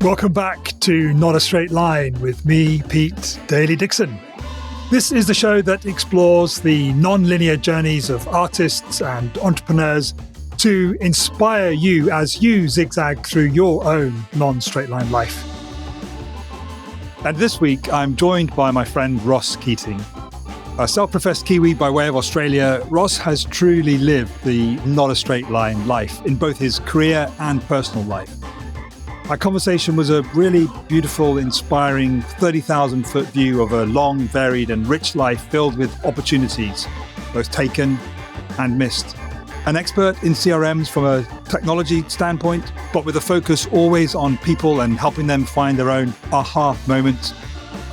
Welcome back to Not a Straight Line with me, Pete Daly-Dickson. This is the show that explores the non-linear journeys of artists and entrepreneurs to inspire you as you zigzag through your own non-straight line life. And this week, I'm joined by my friend Ross Keating. A self-professed Kiwi by way of Australia, Ross has truly lived the not a straight line life in both his career and personal life. Our conversation was a really beautiful, inspiring 30,000-foot view of a long, varied and rich life filled with opportunities, both taken and missed. An expert in CRMs from a technology standpoint, but with a focus always on people and helping them find their own aha moments.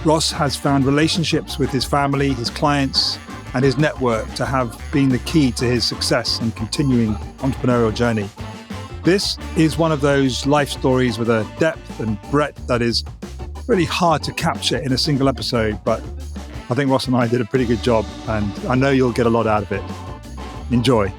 Ross has found relationships with his family, his clients, and his network to have been the key to his success and continuing entrepreneurial journey. This is one of those life stories with a depth and breadth that is really hard to capture in a single episode, but I think Ross and I did a pretty good job, and I know you'll get a lot out of it. Enjoy.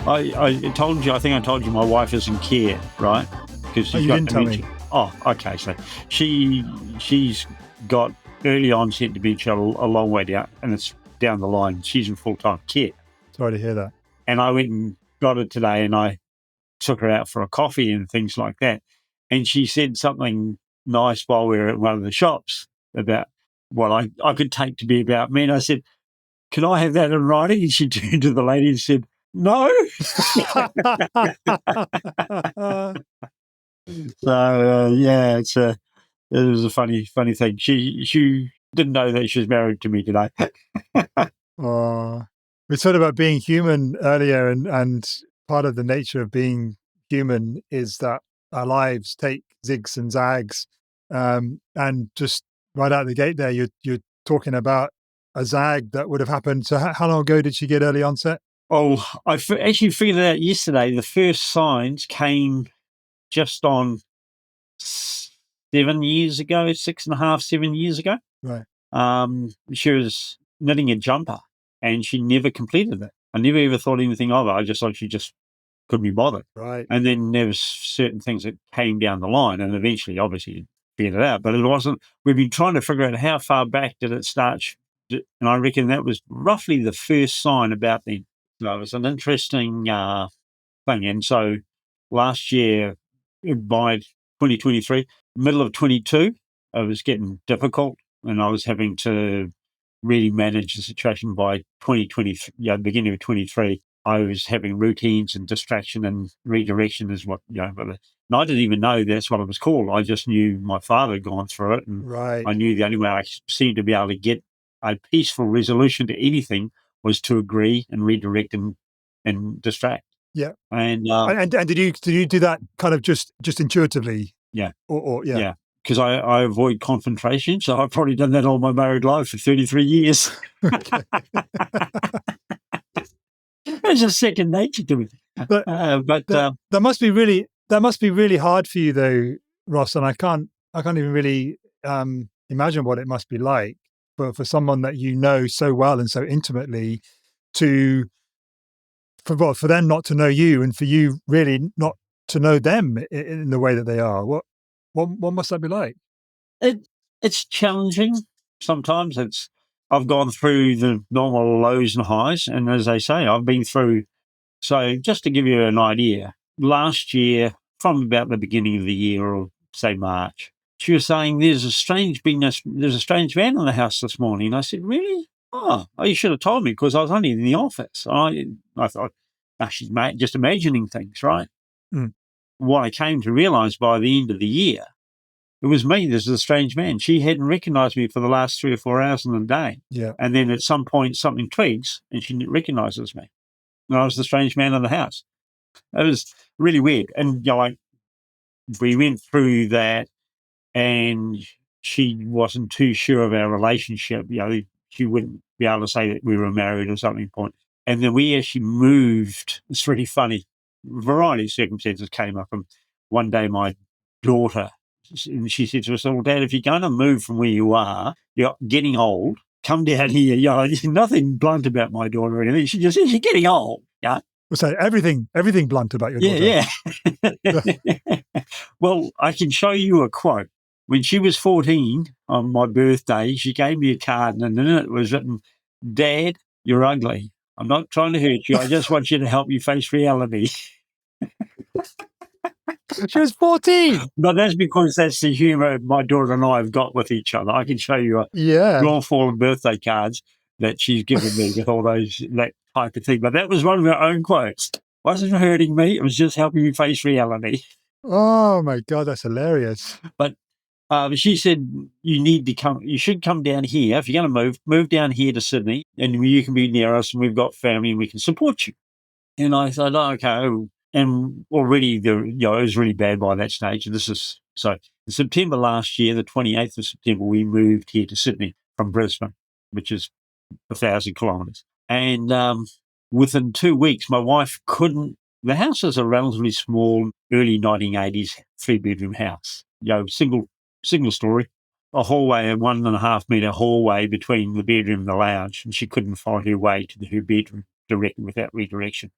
I told you, I think I told you my wife is in care, right? Because you didn't tell me. Oh, okay. So she's got early onset dementia a long way down, and it's down the line. She's in full-time care. Sorry to hear that. And I went and got her today, and I took her out for a coffee and things like that. And she said something nice while we were at one of the shops about what I could take to be about me. And I said, "Can I have that in writing?" And she turned to the lady and said, "No." So yeah, it was a funny thing. She didn't know that she was married to me today. We talked about being human earlier, and part of the nature of being human is that our lives take zigs and zags. And just right out the gate there, you're talking about a zag that would have happened. So how long ago did she get early onset? Oh, I actually figured it out yesterday. The first signs came just on 7 years ago, 6.5, 7 years ago. Right. She was knitting a jumper and she never completed it. I never ever thought anything of it. I just thought she just couldn't be bothered. Right. And then there was certain things that came down the line, and eventually, obviously, figured it out. But it wasn't. We've been trying to figure out how far back did it start, and I reckon that was roughly the first sign about then. So it was an interesting thing. And so last year, by 2023, middle of 22, it was getting difficult, and I was having to really manage the situation. By 2023, beginning of 23, I was having routines and distraction and redirection is what, and I didn't even know that's what it was called. I just knew my father had gone through it, and right. I knew the only way I seemed to be able to get a peaceful resolution to anything was to agree and redirect and distract. Yeah. And did you do that kind of just intuitively? Yeah. Or yeah. Yeah. Because I avoid confrontation, so I've probably done that all my married life for 33 years. It's just second nature to me. But that must be really hard for you, though, Ross. And I can't even really imagine what it must be like for someone that you know so well and so intimately for them not to know you, and for you really not to know them in the way that they are. What must that be like? It's challenging. Sometimes I've gone through the normal lows and highs, and as I say, I've been through. So just to give you an idea, last year, from about the beginning of the year, or say March, she was saying there's a strange man in the house this morning. And I said, "Really? Oh, you should have told me, because I was only in the office." I thought, she's just imagining things, right? Mm. What I came to realise by the end of the year, it was me. This is a strange man. She hadn't recognised me for the last 3 or 4 hours in the day. Yeah. And then at some point, something twigs, and she recognises me. And I was the strange man in the house. It was really weird. And we went through that, and she wasn't too sure of our relationship. She wouldn't be able to say that we were married or something point. And then we actually moved. It's really funny. A variety of circumstances came up. And one day my daughter, and she said to us, "Well, Dad, if you're going to move from where you are, you're getting old, come down here." Nothing blunt about my daughter or anything. She just said, "You're getting old. Yeah, So everything blunt about your daughter. Yeah. Well, I can show you a quote. When she was 14 on my birthday, she gave me a card, and in it was written, "Dad, you're ugly. I'm not trying to hurt you. I just want you to help me face reality." She was 14. But that's because that's the humour my daughter and I have got with each other. I can show you Yeah. raw fallen birthday cards that she's given me with all that type of thing. But that was one of her own quotes. Wasn't hurting me. It was just helping me face reality. Oh my God, that's hilarious. But she said, you should come down here. If you're going to move down here to Sydney, and you can be near us, and we've got family and we can support you. And I said, oh, okay. And already, it was really bad by that stage. And so in September last year, the 28th of September, we moved here to Sydney from Brisbane, which is 1,000 kilometres. And within 2 weeks, my wife couldn't. The house is a relatively small, early 1980s 3-bedroom house. Single story, a hallway, a 1.5 metre hallway between the bedroom and the lounge, and she couldn't find her way to her bedroom directly without redirection.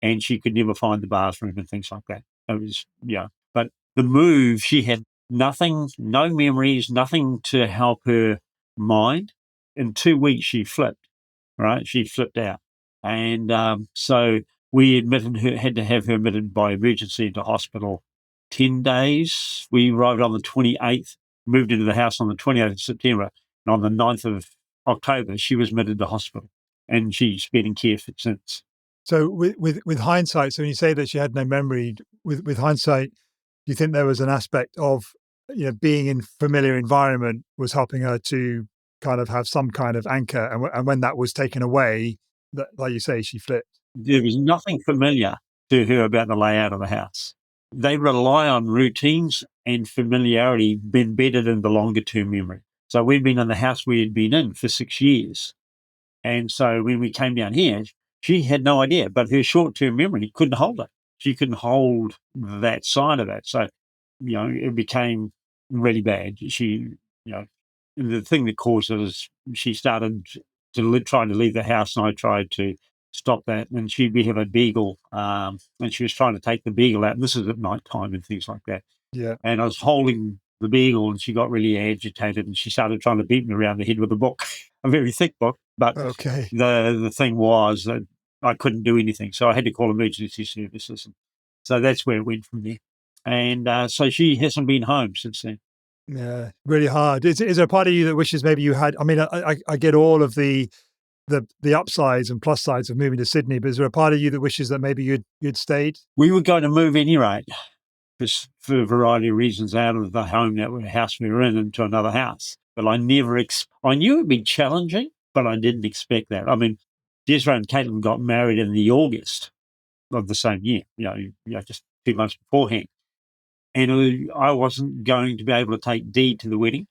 And she could never find the bathroom and things like that. It was, But the move, she had nothing, no memories, nothing to help her mind. In 2 weeks, she flipped, right? She flipped out. And so we had to have her admitted by emergency into hospital 10 days. We arrived on the 28th, moved into the house on the 28th of September. And on the 9th of October, she was admitted to hospital. And she's been in care since. So with hindsight, so when you say that she had no memory, with hindsight, do you think there was an aspect of, being in familiar environment was helping her to kind of have some kind of anchor, and when that was taken away, that, like you say, she flipped? There was nothing familiar to her about the layout of the house. They rely on routines and familiarity embedded in the longer term memory. So we'd been in the house we had been in for 6 years. And so when we came down here, she had no idea, but her short term memory couldn't hold it. She couldn't hold that side of it. So, it became really bad. The thing that caused it is she started trying to leave the house, and I tried to stop that. And we have a beagle, and she was trying to take the beagle out. And this is at night time and things like that. Yeah. And I was holding the beagle, and she got really agitated, and she started trying to beat me around the head with a book, a very thick book. But Okay. the thing was that I couldn't do anything, so I had to call emergency services. So that's where it went from there. And so she hasn't been home since then. Yeah, really hard. Is there a part of you that wishes maybe you had? I mean, I get all of the upsides and plus sides of moving to Sydney, but is there a part of you that wishes that maybe you'd stayed? We were going to move any rate, for a variety of reasons, out of the house we were in into another house. But I never, I knew it'd be challenging, but I didn't expect that. I mean, Desiree and Caitlin got married in the August of the same year, just 2 months beforehand. And I wasn't going to be able to take Dee to the wedding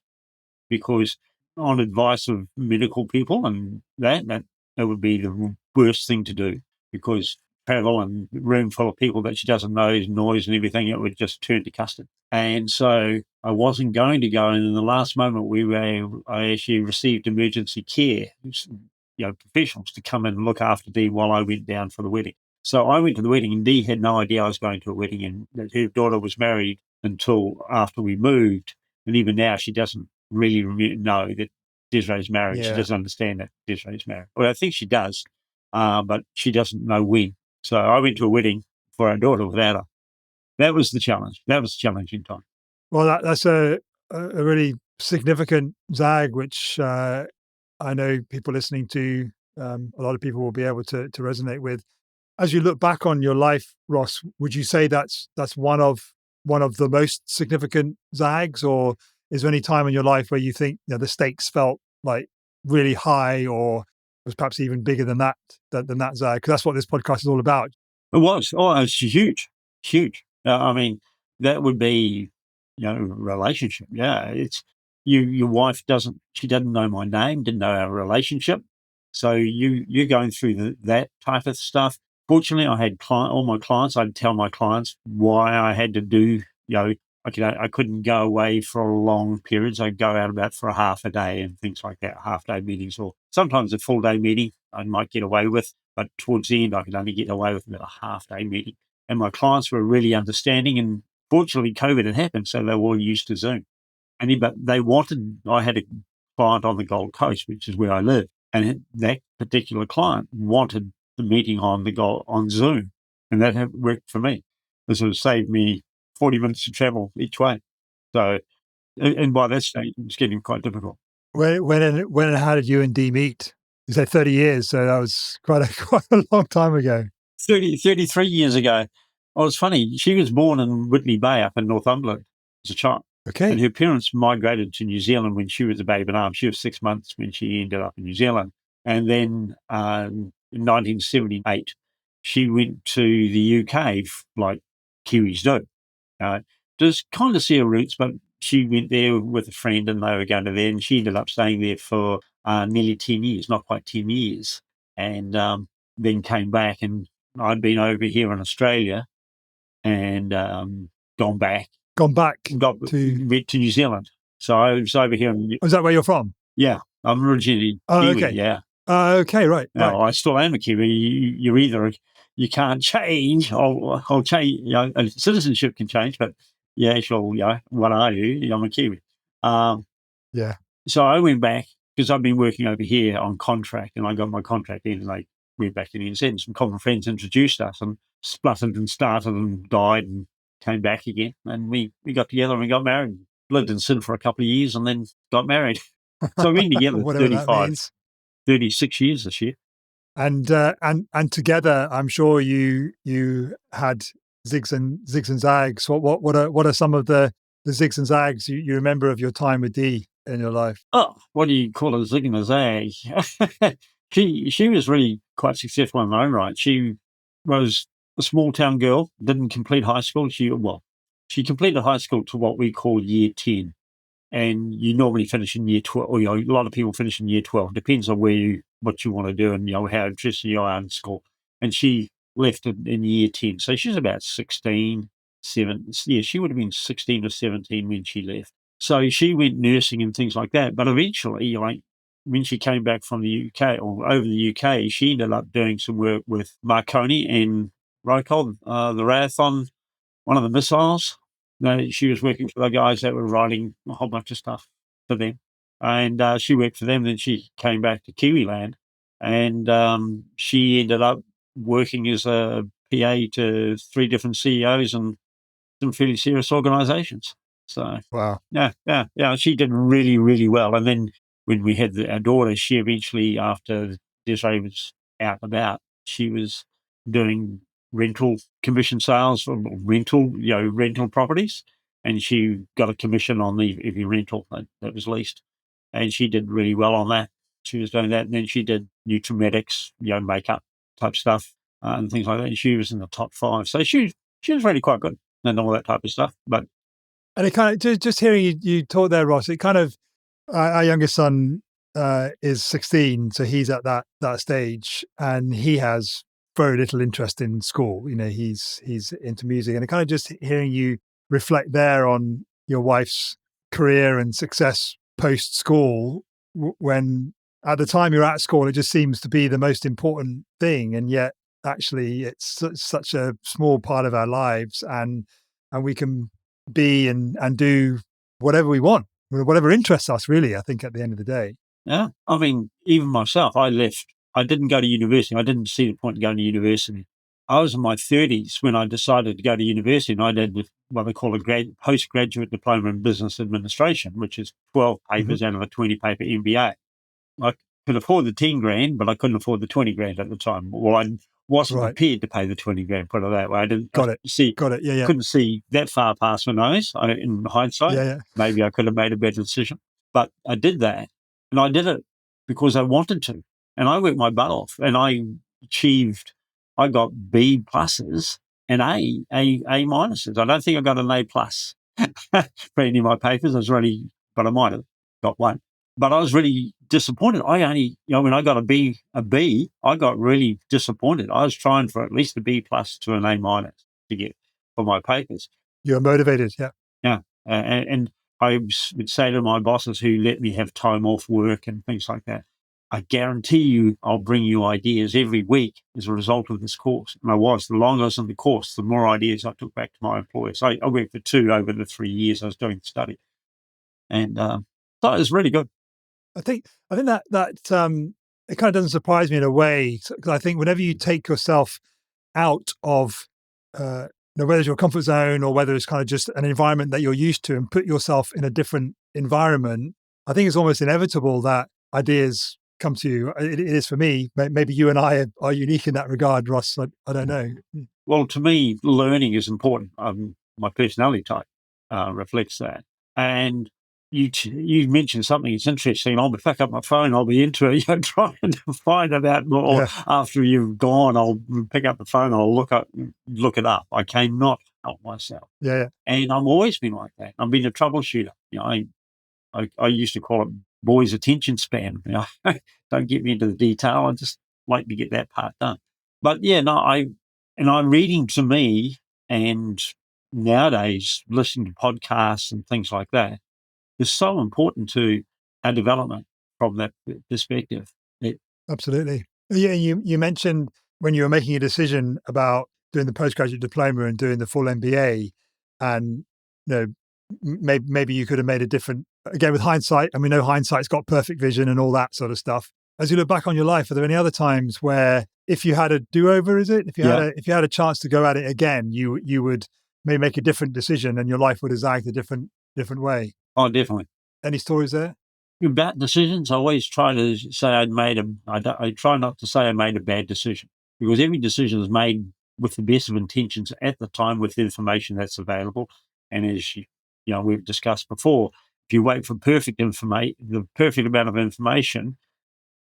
because, on advice of medical people, and that would be the worst thing to do, because travel and room full of people that she doesn't know, noise and everything, it would just turn to custard. And so I wasn't going to go. And in the last moment, I actually received emergency care, professionals to come in and look after Dee while I went down for the wedding. So I went to the wedding, and Dee had no idea I was going to a wedding, and that her daughter was married until after we moved. And even now, she doesn't really know that Desiree's married. Yeah. She doesn't understand that Desiree's married. Well, I think she does, but she doesn't know when. So I went to a wedding for our daughter without her. That was the challenge. That was a challenging time. Well, that's a really significant zag, which I know people listening to, a lot of people will be able to resonate with. As you look back on your life, Ross, would you say that's one of the most significant zags, or is there any time in your life where you think the stakes felt like really high, or was perhaps even bigger than that zag? Because that's what this podcast is all about. It was. Oh, it's huge, huge. I mean, that would be, relationship. Yeah, it's your wife doesn't know my name, didn't know our relationship. So you're going through that type of stuff. Fortunately, I had all my clients. I'd tell my clients why I had to do. I couldn't go away for long periods. I'd go out about for a half a day and things like that, half day meetings, or sometimes a full day meeting I might get away with. But towards the end, I could only get away with about a half-day meeting. And my clients were really understanding. And fortunately, COVID had happened, so they were all used to Zoom. But they wanted, I had a client on the Gold Coast, which is where I live, and that particular client wanted the meeting on Zoom, and that worked for me. This would save me 40 minutes to travel each way. So, and by that stage, it was getting quite difficult. When and how did you and Dee meet? You said 30 years, so that was quite a long time ago. 33 years ago. Oh, it's funny. She was born in Whitley Bay up in Northumberland as a child. Okay. And her parents migrated to New Zealand when she was a babe in arms. She was 6 months when she ended up in New Zealand. And then in 1978, she went to the UK like Kiwis do. Just kind of see her roots, but she went there with a friend and they were going to there. And she ended up staying there for nearly 10 years, not quite 10 years. And then came back, and I'd been over here in Australia and gone back. Went to New Zealand. So I was over here. Is that where you're from? Yeah, I'm originally Kiwi. Okay. Yeah. Okay, right. Now, I still am a Kiwi. You're either, you can't change. I'll change. Citizenship can change, but yeah, actual, what are you? I'm a Kiwi. Yeah. So I went back because I've been working over here on contract, and I got my contract in, and I went back to the NZ. And some common friends introduced us, and spluttered and started and died and came back again. And we got together and we got married. Lived in Sydney for a couple of years and then got married. So we've been together 36 years this year. And together, I'm sure you had zigs and zags. What are some of the zigs and zags you remember of your time with Dee in your life? Oh, what do you call a zig and a zag? She was really quite successful in her own right. She was a small town girl, didn't complete high school. She completed high school to what we call year 10. And you normally finish in year 12, or a lot of people finish in year 12. Depends on what you want to do and how interested you are in school. And she left in year 10. So she's about 16, 7. Yeah, she would have been 16 or 17 when she left. So she went nursing and things like that. But eventually, when she came back from the UK or over the UK, she ended up doing some work with Marconi and Rocol, the Rathon, one of the missiles. She was working for the guys that were writing a whole bunch of stuff for them. And she worked for them. Then she came back to Kiwiland, and she ended up working as a PA to 3 different CEOs and some fairly serious organizations. So, wow. Yeah. She did really, really well. And then when we had our daughter, she eventually, after Desiree was out and about, she was doing rental commission sales for rental properties. And she got a commission on every rental that was leased. And she did really well on that. She was doing that. And then she did Nutrimetics, makeup type stuff and things like that. And she was in the top 5. So she was really quite good and all that type of stuff. And it kind of, just hearing you talk there, Ross, it kind of, our youngest son is 16, so he's at that stage, and he has very little interest in school. He's into music, and it kind of just hearing you reflect there on your wife's career and success post school, when at the time you're at school, it just seems to be the most important thing, and yet actually it's such a small part of our lives, and we can be and do whatever we want, whatever interests us, really, I think, at the end of the day. Yeah. I mean, even myself, I left. I didn't go to university. I didn't see the point in going to university. I was in my 30s when I decided to go to university, and I did what they call a postgraduate diploma in business administration, which is 12 papers out of a 20-paper MBA. I could afford the 10 grand, but I couldn't afford the 20 grand at the time. Well, I wasn't prepared to pay the 20 grand, put it that way. I didn't Got it. Yeah. Couldn't see that far past my nose. In hindsight, maybe I could have made a better decision. But I did that, and I did it because I wanted to. And I worked my butt off, and I got B pluses and A minuses. I don't think I got an A plus for any of my papers. But I might have got one. But I was really disappointed. I only, when I got a B, I got really disappointed. I was trying for at least a B plus to an A minus to get for my papers. You're motivated, yeah. Yeah. And I would say to my bosses who let me have time off work and things like that, I guarantee you I'll bring you ideas every week as a result of this course. And the longer I was in the course, the more ideas I took back to my employers. I worked for 2 over the 3 years I was doing the study. And so it was really good. I think that it kind of doesn't surprise me in a way, because I think whenever you take yourself out of whether it's your comfort zone or whether it's kind of just an environment that you're used to and put yourself in a different environment, I think it's almost inevitable that ideas come to you. It is for me. Maybe you and I are unique in that regard, Ross. I don't know. Well, to me, learning is important. My personality type reflects that. And you mentioned something that's interesting. I'll pick up my phone. I'll be into it, trying to find it out. Or after you've gone, I'll pick up the phone. I'll look it up. I cannot help myself. Yeah. And I've always been like that. I've been a troubleshooter. I used to call it boys' attention span. Don't get me into the detail. I just like to get that part done. But yeah, no, I'm reading to me, and nowadays listening to podcasts and things like that is so important to our development from that perspective. Absolutely. Yeah, you mentioned when you were making a decision about doing the postgraduate diploma and doing the full MBA, and maybe you could have made a different. Again, with hindsight, and we know hindsight's got perfect vision and all that sort of stuff. As you look back on your life, are there any other times where, if you had a do-over, if you had a chance to go at it again, you would maybe make a different decision and your life would have zagged a different way? Oh, definitely. Any stories there? About decisions, I always try to say I try not to say I made a bad decision, because every decision is made with the best of intentions at the time with the information that's available. And as we've discussed before, if you wait for the perfect amount of information,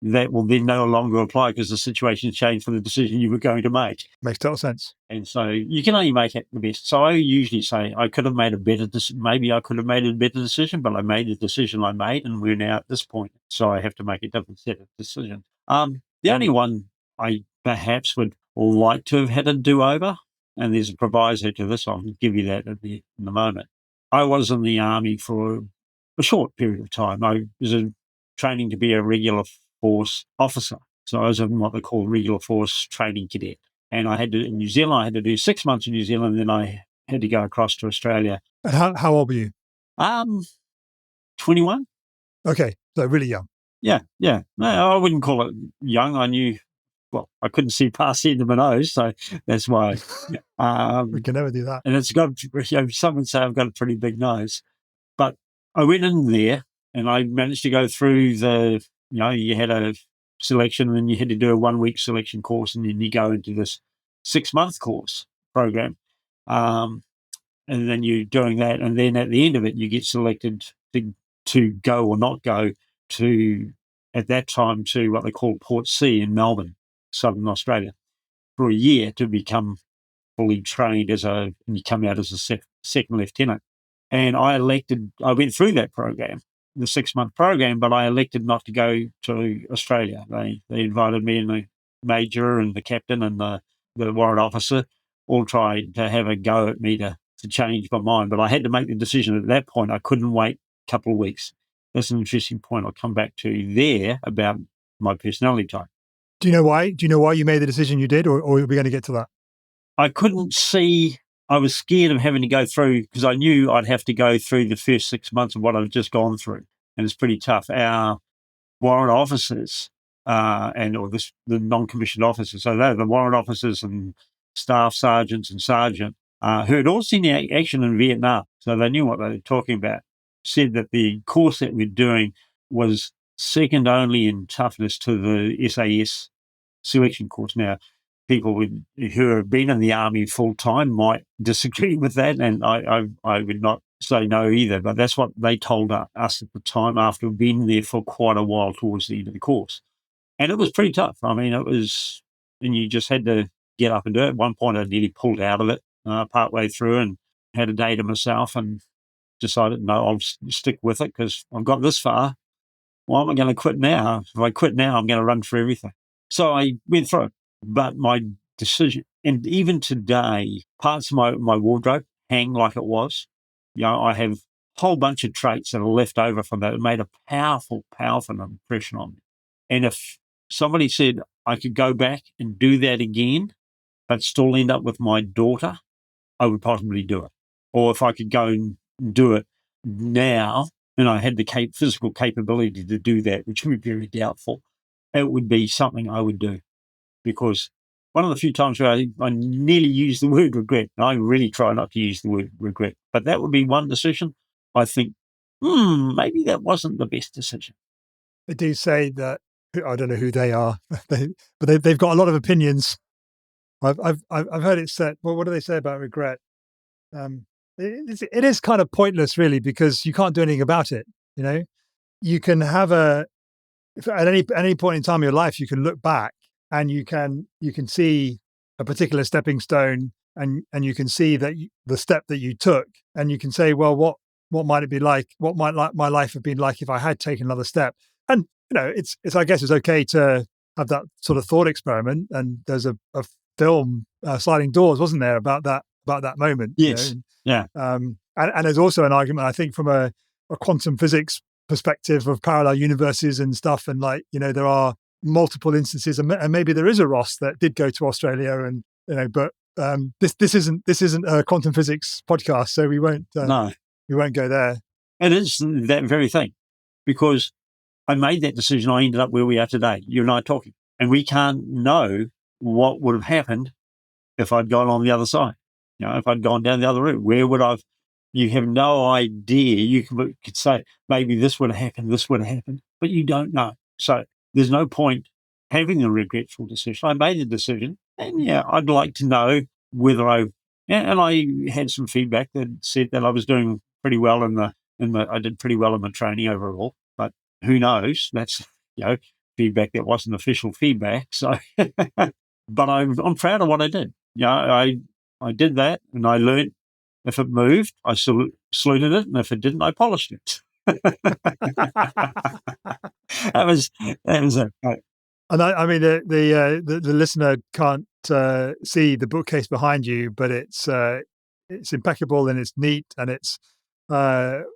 that will then no longer apply because the situation changed for the decision you were going to make. Makes total sense. And so you can only make it the best. So I usually say I could have made a better decision. Maybe I could have made a better decision, but I made the decision I made, and we're now at this point. So I have to make a different set of decisions. The only one I perhaps would like to have had a do-over, and there's a proviso to this, I'll give you that in the moment. I was in the Army for a short period of time. I was training to be a regular force officer. So I was in what they call regular force training cadet. And in New Zealand, I had to do 6 months in New Zealand, and then I had to go across to Australia. And how old were you? 21. Okay, so really young. Yeah. No, I wouldn't call it young. I couldn't see past the end of my nose, so that's why. We can never do that. And it's got, some would say I've got a pretty big nose. But I went in there, and I managed to go through you had a selection, and then you had to do a 1-week selection course, and then you go into this 6-month course program. And then you're doing that, and then at the end of it, you get selected to go or not go to, at that time, to what they call Port C in Melbourne, Southern Australia, for a year to become fully trained and you come out as a second lieutenant. And I went through that program, the 6-month program, but I elected not to go to Australia. They invited me and the major and the captain and the warrant officer all tried to have a go at me to change my mind. But I had to make the decision at that point. I couldn't wait a couple of weeks. That's an interesting point I'll come back to there about my personality type. Do you know why? Do you know why you made the decision you did, or are we going to get to that? I couldn't see. I was scared of having to go through, because I knew I'd have to go through the first 6 months of what I've just gone through. And it's pretty tough. Our warrant officers the non-commissioned officers, so they're the warrant officers and staff sergeants and sergeant, who had all seen the action in Vietnam, so they knew what they were talking about, said that the course that we're doing was second only in toughness to the SAS selection course. Now, people who have been in the Army full-time might disagree with that, and I would not say no either, but that's what they told us at the time after being there for quite a while towards the end of the course. And it was pretty tough. I mean, and you just had to get up and do it. At one point, I nearly pulled out of it partway through and had a day to myself and decided, no, I'll stick with it because I've got this far. Why am I going to quit now? If I quit now, I'm going to run for everything. So I went through it. But my decision, and even today, parts of my wardrobe hang like it was. I have a whole bunch of traits that are left over from that. It made a powerful, powerful impression on me. And if somebody said I could go back and do that again, but still end up with my daughter, I would possibly do it. Or if I could go and do it now, and I had the physical capability to do that, which would be very doubtful, it would be something I would do. Because one of the few times where I nearly used the word regret, and I really try not to use the word regret, but that would be one decision. I think, maybe that wasn't the best decision. They do say that, I don't know who they are, but they've got a lot of opinions. I've heard it said. Well, what do they say about regret? It is kind of pointless, really, because you can't do anything about it. You know, you can have at any point in time in your life, you can look back and you can see a particular stepping stone, and you can see that the step that you took, and you can say, well, what might it be like? What might my life have been like if I had taken another step? And it's I guess it's okay to have that sort of thought experiment. And there's a film, Sliding Doors, wasn't there, about that moment? Yes. Yeah. And there's also an argument, I think, from a quantum physics perspective of parallel universes and stuff. And there are multiple instances, and maybe there is a Ross that did go to Australia, and but this isn't a quantum physics podcast, so we won't go there. It is that very thing, because I made that decision. I ended up where we are today. You and I talking, and we can't know what would have happened if I'd gone on the other side. If I'd gone down the other route, where would I've? You have no idea. You could say maybe this would have happened, but you don't know. So there's no point having a regretful decision. I made the decision, and I'd like to know whether and I had some feedback that said that I was doing pretty well I did pretty well in my training overall, but who knows? That's, feedback that wasn't official feedback. So, but I'm proud of what I did. I did that, and I learned. If it moved, I saluted it, and if it didn't, I polished it. that was it. Right. And I mean, the listener can't see the bookcase behind you, but it's impeccable, and it's neat, and it's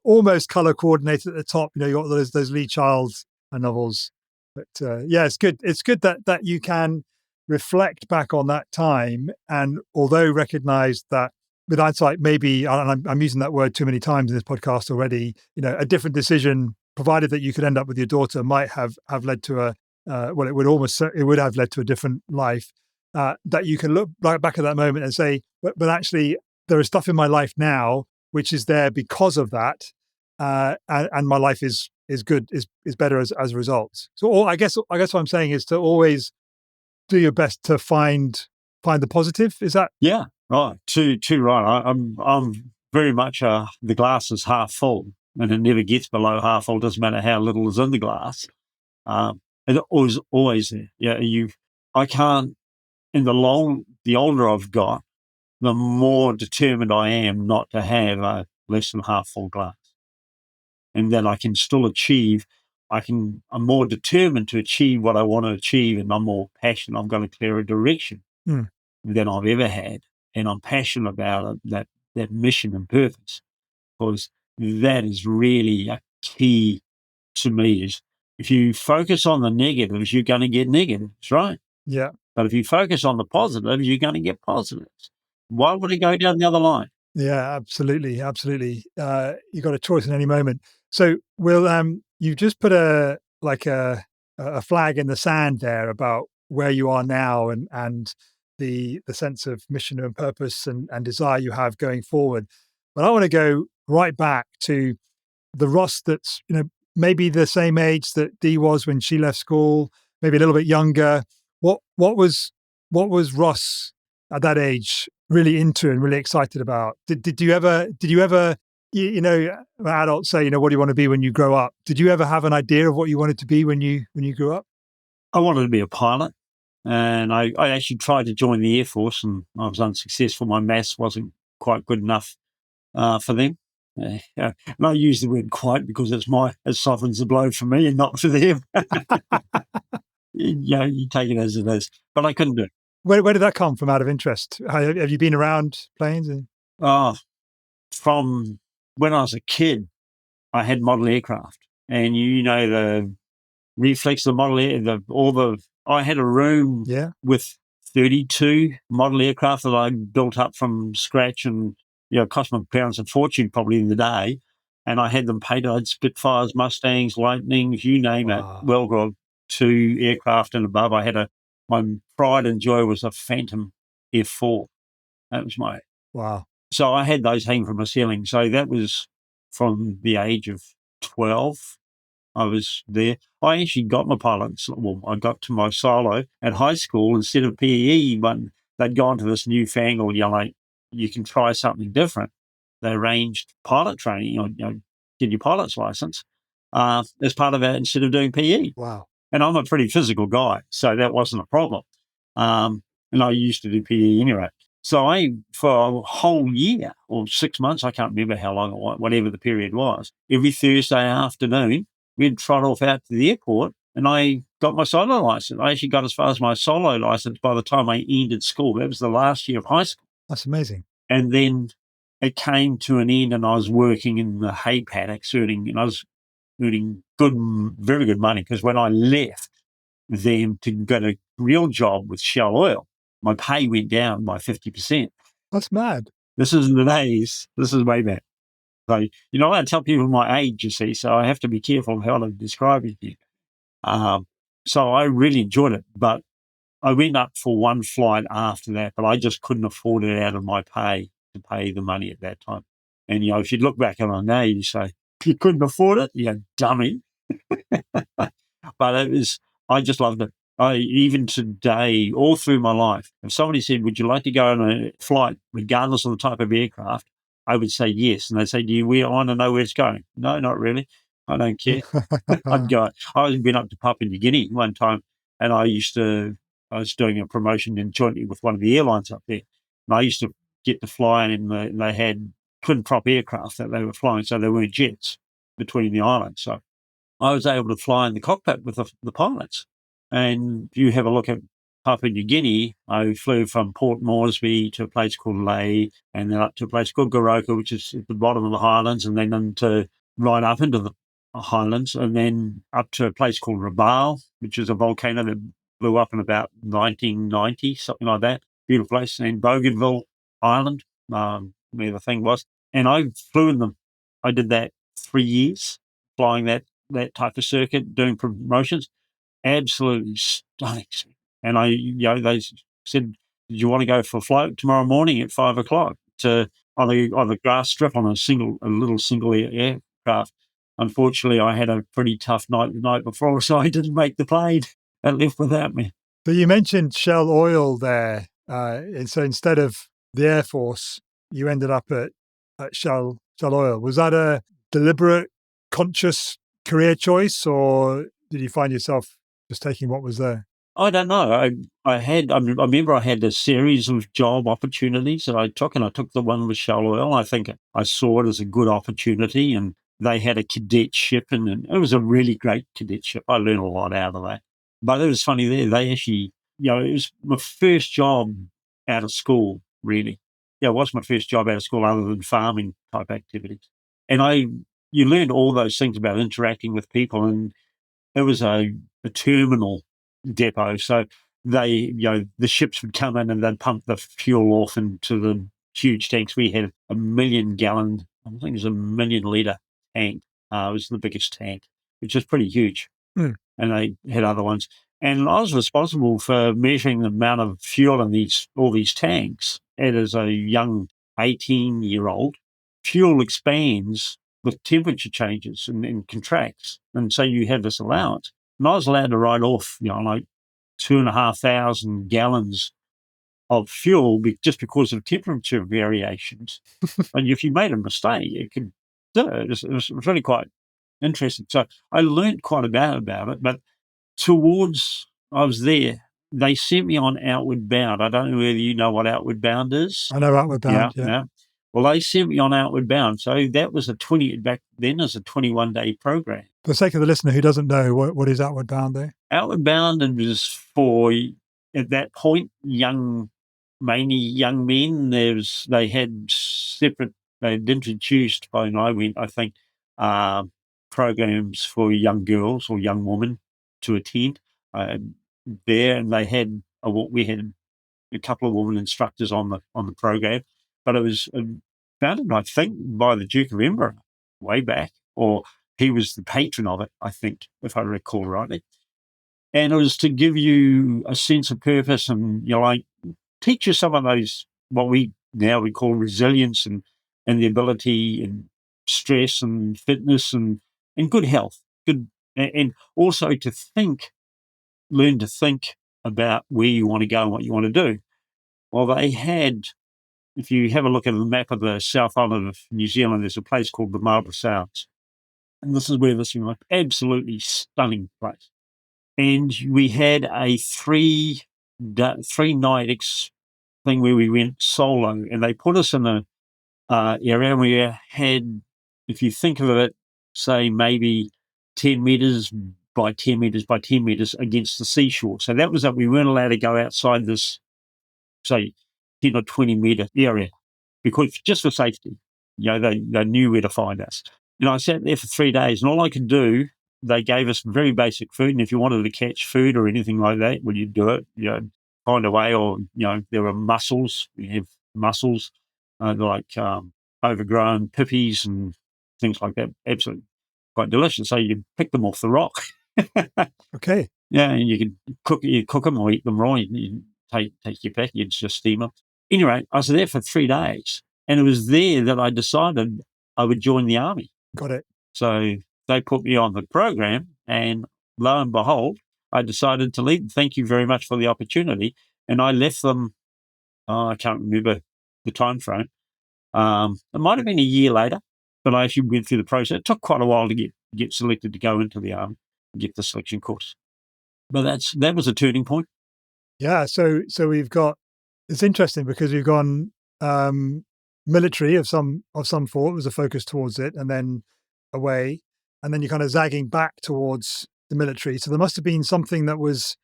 almost color coordinated at the top. You got those Lee Child novels. But it's good. It's good that you can reflect back on that time, and although recognize that with hindsight, maybe, and I'm using that word too many times in this podcast already, a different decision, provided that you could end up with your daughter, might have led to it would have led to a different life. That you can look right back at that moment and say, but actually, there is stuff in my life now which is there because of that, and my life is good, is better as a result. So I guess what I'm saying is to always do your best to find the positive. Is that? Yeah, right. Too right. I'm very much the glass is half full, and it never gets below half full. Doesn't matter how little is in the glass. It was always there. Yeah, I can't. In the older I've got, the more determined I am not to have a less than half full glass, and that I can still achieve. I'm more determined to achieve what I want to achieve, and I'm more passionate. I'm going to clear a direction than I've ever had, and I'm passionate about it, that mission and purpose, because that is really a key to me. Is if you focus on the negatives, you're going to get negatives, right? Yeah. But if you focus on the positives, you're going to get positives. Why would it go down the other line? Yeah, absolutely. You got a choice in any moment. So you've just put a flag in the sand there about where you are now, and the sense of mission and purpose and desire you have going forward. But I want to go right back to the Ross that's maybe the same age that Dee was when she left school, maybe a little bit younger. What was Ross at that age really into and really excited about? Did you ever adults say, what do you want to be when you grow up? Did you ever have an idea of what you wanted to be when you grew up? I wanted to be a pilot, and I actually tried to join the Air Force, and I was unsuccessful. My maths wasn't quite good enough for them. And I use the word quite because it softens the blow for me and not for them. You take it as it is, but I couldn't do it. Where did that come from, out of interest? Have you been around planes? From when I was a kid, I had model aircraft, and reflex the model air, I had a room with 32 model aircraft that I built up from scratch, and it cost my parents a fortune probably in the day. And I had them painted. I had Spitfires, Mustangs, Lightnings, you name it. Well, 2 aircraft and above. I had my pride and joy was a Phantom F4. That was my wow. So I had those hanging from the ceiling. So that was from the age of 12. I was there. I actually got my pilots. Well, I got to my solo at high school instead of PE. When they'd gone to this newfangled, you can try something different. They arranged pilot training, get your pilot's license as part of it instead of doing PE. Wow. And I'm a pretty physical guy, so that wasn't a problem. And I used to do PE anyway. So for a whole year or 6 months, I can't remember how long, whatever the period was, every Thursday afternoon, we'd trot off out to the airport, and I got my solo license. I actually got as far as my solo license by the time I ended school. That was the last year of high school. That's amazing. And then it came to an end, and I was working in the hay paddocks, and I was earning very good money, because when I left them to get a real job with Shell Oil, my pay went down by 50%. That's mad. This is in the days. This is way back. So, I tell people my age, you see, so I have to be careful of how I describe it here. So I really enjoyed it, but I went up for one flight after that, but I just couldn't afford it out of my pay to pay the money at that time. And, if you look back on it now, you say, you couldn't afford it? You dummy. But I just loved it. Even today, all through my life, if somebody said, would you like to go on a flight, regardless of the type of aircraft, I would say yes. And they'd say, do you want to know where it's going? No, not really. I don't care. I'd go. I've been up to Papua New Guinea one time, and I was doing a promotion jointly with one of the airlines up there. And I used to get to fly in, and they had twin prop aircraft that they were flying, so they weren't jets between the islands. So I was able to fly in the cockpit with the pilots. And if you have a look at Papua New Guinea, I flew from Port Moresby to a place called Lae, and then up to a place called Goroka, which is at the bottom of the highlands, and then right up into the highlands, and then up to a place called Rabaul, which is a volcano that blew up in about 1990, something like that. Beautiful place. And Bougainville Island, where the thing was. And I flew in them. I did that 3 years, flying that type of circuit, doing promotions. Absolutely stunning. And they said, "Do you want to go for a float tomorrow morning at 5 o'clock on the grass strip on a little single aircraft?" Unfortunately, I had a pretty tough night the night before, so I didn't make the plane. It left without me. So you mentioned Shell Oil there. And so instead of the Air Force, you ended up at Shell Oil. Was that a deliberate, conscious career choice, or did you find yourself just taking what was there? I don't know. I remember I had a series of job opportunities that I took, and I took the one with Shell Oil. I think I saw it as a good opportunity, and they had a cadetship, and it was a really great cadetship. I learned a lot out of that. But it was funny there. They actually, it was my first job out of school, really. Yeah, it was my first job out of school other than farming type activities. And you learned all those things about interacting with people, and it was a terminal depot. So the ships would come in and they'd pump the fuel off into the huge tanks. We had a 1 million gallon, I think it was a 1 million litre tank. It was the biggest tank, which is pretty huge. Mm. And they had other ones. And I was responsible for measuring the amount of fuel in all these tanks. And as a young 18-year-old, fuel expands with temperature changes and contracts. And so you have this allowance. And I was allowed to write off, like 2,500 gallons of fuel just because of temperature variations. And if you made a mistake, it could do it. It was really quite interesting. So I learned quite about it. But I was there, they sent me on Outward Bound. I don't know whether you know what Outward Bound is. I know Outward Bound, yeah. Well, they sent me on Outward Bound. So that was back then as a 21-day program. For the sake of the listener who doesn't know, what is Outward Bound there? Outward Bound was for, at that point, mainly young men. They had they'd introduced, when I went, I think, programs for young girls or young women. to attend there, and they had we had a couple of women instructors on the program, but it was founded, I think, by the Duke of Edinburgh way back, or he was the patron of it, I think, if I recall rightly. And it was to give you a sense of purpose and, like, teach you some of those, what we call resilience and the ability and stress and fitness and good health, and also to learn to think about where you want to go and what you want to do. Well, they had, if you have a look at the map of the South Island of New Zealand, there's a place called the Marlborough Sounds. And this is where this was absolutely stunning place. And we had a three-night thing where we went solo, and they put us in a area, and we had, if you think of it, say maybe 10 metres by 10 metres by 10 metres against the seashore. So that was that we weren't allowed to go outside this, say, 10 or 20 metre area, because just for safety. They knew where to find us. I sat there for 3 days, and all I could do, they gave us very basic food, and if you wanted to catch food or anything like that, well, you'd do it, find a way, or, there were mussels. We have mussels, like overgrown pippies and things like that, absolutely quite delicious. So you pick them off the rock. Okay. Yeah, and you can cook them or eat them raw. You take your pick, you just steam them. Anyway, I was there for 3 days, and it was there that I decided I would join the army. Got it. So they put me on the program, and lo and behold, I decided to leave. Thank you very much for the opportunity. And I left them, I can't remember the time frame. It might have been a year later, but I actually went through the process. It took quite a while to get selected to go into the army and get the selection course. But that was a turning point. Yeah. So we've got, it's interesting because we've gone military of some form was a focus towards it, and then away, and then you're kind of zagging back towards the military. So there must have been something that was,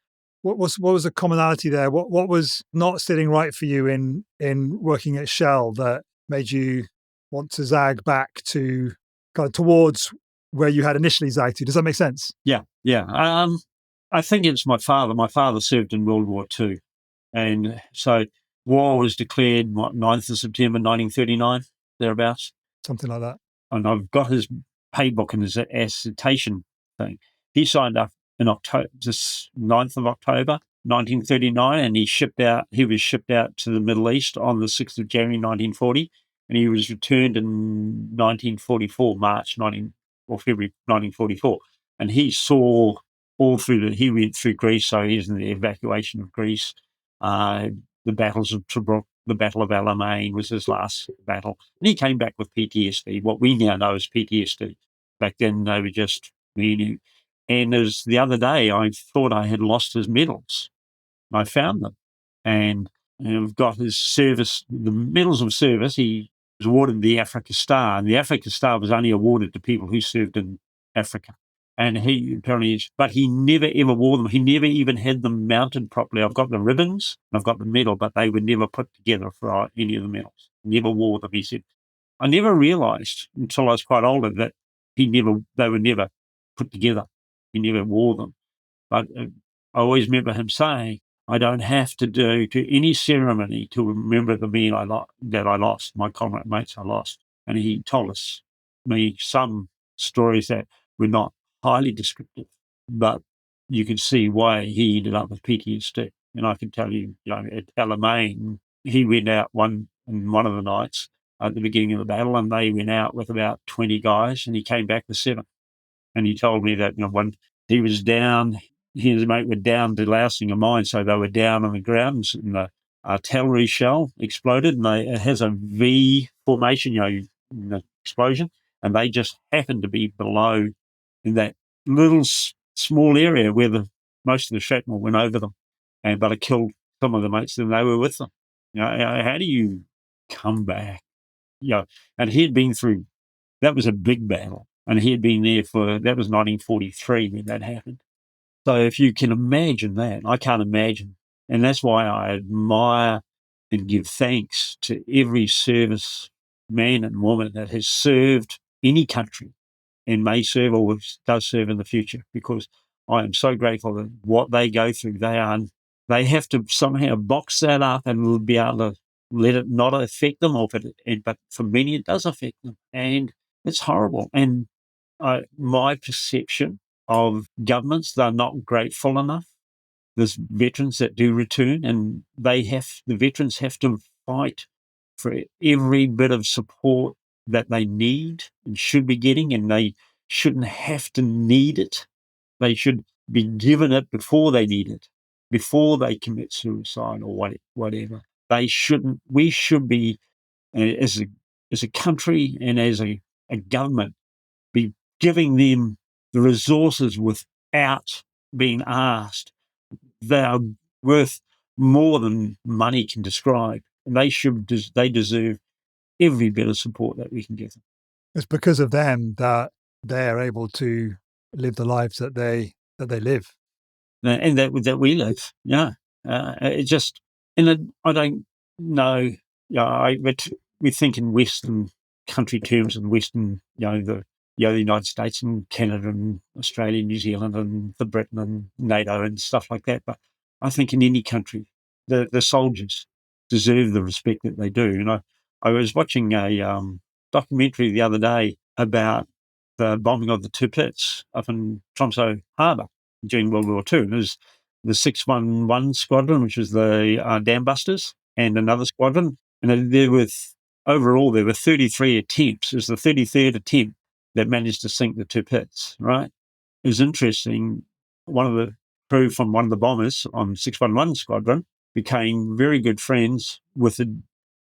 what was the commonality there? What was not sitting right for you in working at Shell that made you want to zag back to kind of towards where you had initially zagged to? Does that make sense? Yeah. I think it's my father. My father served in World War II. And so war was declared, 9th of September, 1939, thereabouts. Something like that. And I've got his pay book and his assertion thing. He signed up in October, this 9th of October, 1939, and he was shipped out to the Middle East on the 6th of January, 1940, and he was returned in 1944, or February 1944. And he saw he went through Greece, so he was in the evacuation of Greece. The battles of Tobruk, the Battle of Alamein was his last battle. And he came back with PTSD, what we now know as PTSD. Back then, they were just meaning. And as the other day, I thought I had lost his medals. I found them. And I've got his service, the medals of service. He was awarded the Africa Star, and the Africa Star was only awarded to people who served in Africa. And he apparently, but he never ever wore them. He never even had them mounted properly. I've got the ribbons, I've got the medal, but they were never put together for any of the medals. Never wore them, he said. I never realised until I was quite older that they were never put together. He never wore them. But I always remember him saying, I don't have to do to any ceremony to remember the men that I lost, my comrade mates I lost. And he told me some stories that were not highly descriptive, but you can see why he ended up with PTSD. And I can tell you, at Alamein, he went out one of the nights at the beginning of the battle, and they went out with about 20 guys, and he came back with 7. And he told me that when he was down, he and his mate were down delousing a mine, so they were down on the ground, and the artillery shell exploded, and it has a V formation, in the explosion, and they just happened to be below in that little small area where most of the shrapnel went over them, but it killed some of the mates, and they were with them. How do you come back? And he had been through, that was a big battle, and he had been there that was 1943 when that happened. So if you can imagine that, I can't imagine. And that's why I admire and give thanks to every service man and woman that has served any country and may serve or does serve in the future, because I am so grateful that what they go through, they have to somehow box that up and will be able to let it not affect them, but for many it does affect them, and it's horrible. And my perception of governments, they're not grateful enough. There's veterans that do return, and the veterans have to fight for every bit of support that they need and should be getting, and they shouldn't have to need it. They should be given it before they need it, before they commit suicide or whatever. We should be, as a country and as a government, be giving them the resources without being asked. They are worth more than money can describe. And they deserve every bit of support that we can give them. It's because of them that they're able to live the lives that they live. And that we live. Yeah. It just, I don't know. Yeah, we think in Western country terms and Western, the United States and Canada and Australia, New Zealand and the Britain and NATO and stuff like that. But I think in any country, the soldiers deserve the respect that they do. And I was watching a documentary the other day about the bombing of the two pits up in Tromsø Harbour during World War II. And it was the 611 Squadron, which was the dam busters, and another squadron. And overall, there were 33 attempts. It was the 33rd attempt that managed to sink the two pits, right? It was interesting. One of the crew from one of the bombers on 611 Squadron became very good friends with a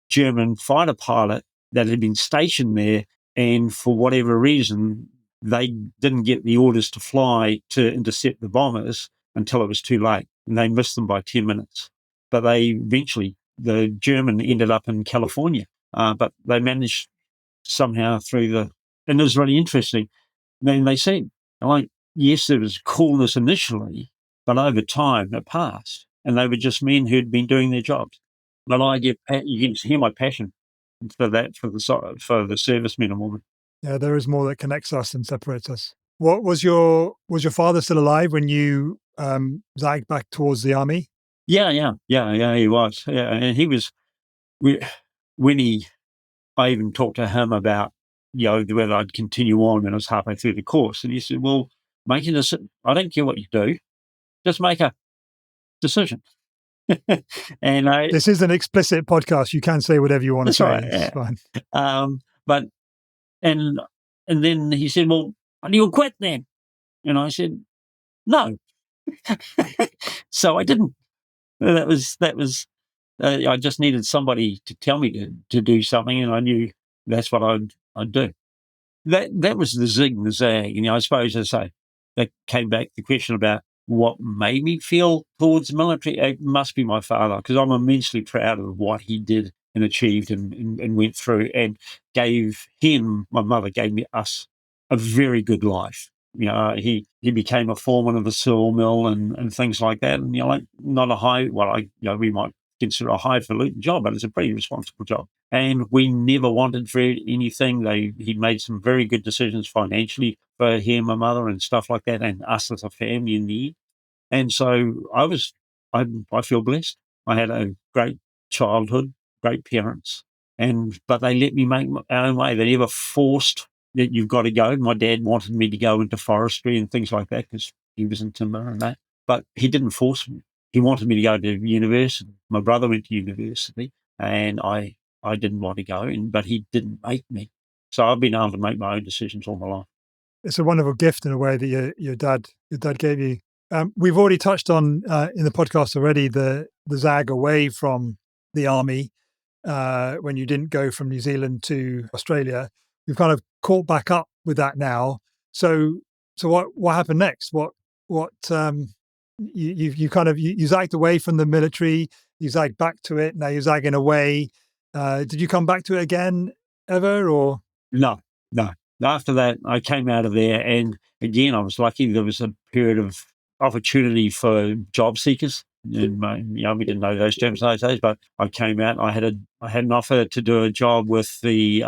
German fighter pilot that had been stationed there, and for whatever reason, they didn't get the orders to fly to intercept the bombers until it was too late, and they missed them by 10 minutes. But the German ended up in California, but they managed somehow and it was really interesting. Then they said, yes, there was coolness initially, but over time it passed, and they were just men who'd been doing their jobs. But you can hear my passion for that, for the servicemen and women. Yeah, there is more that connects us than separates us. What was your father still alive when you zagged back towards the army? Yeah, he was. Yeah, and he was. I even talked to him about whether I'd continue on when I was halfway through the course, and he said, "Well, make a decision. I don't care what you do, just make a decision." And this is an explicit podcast. You can say whatever you want to say. Right, it's fine. But and then he said, "Well, you'll quit then?" And I said, "No." So I didn't. That was. I just needed somebody to tell me to do something, and I knew that's what I'd do. That was the zig and the zag. I suppose, as I say, that came back to the question about what made me feel towards the military. It must be my father, because I'm immensely proud of what he did and achieved and went through, and my mother gave us a very good life. He became a foreman of a sawmill and things like that. And not a high, we might consider a highfalutin job, but it's a pretty responsible job. And we never wanted for anything. He made some very good decisions financially for him, my mother, and stuff like that, and us as a family in the end. And so I feel blessed. I had a great childhood, great parents, but they let me make my own way. They never forced that you've got to go. My dad wanted me to go into forestry and things like that because he was in timber and that, but he didn't force me. He wanted me to go to university. My brother went to university, and I didn't want to go, but he didn't make me. So I've been able to make my own decisions all my life. It's a wonderful gift in a way that your dad gave you. We've already touched on in the podcast already the zag away from the army when you didn't go from New Zealand to Australia. We've kind of caught back up with that now. So what happened next? You zagged away from the military, you zagged back to it, now you're zagging away. Did you come back to it again ever, or? No. After that, I came out of there, and again, I was lucky. There was a period of opportunity for job seekers. And we didn't know those terms those days, but I came out. I had an offer to do a job with the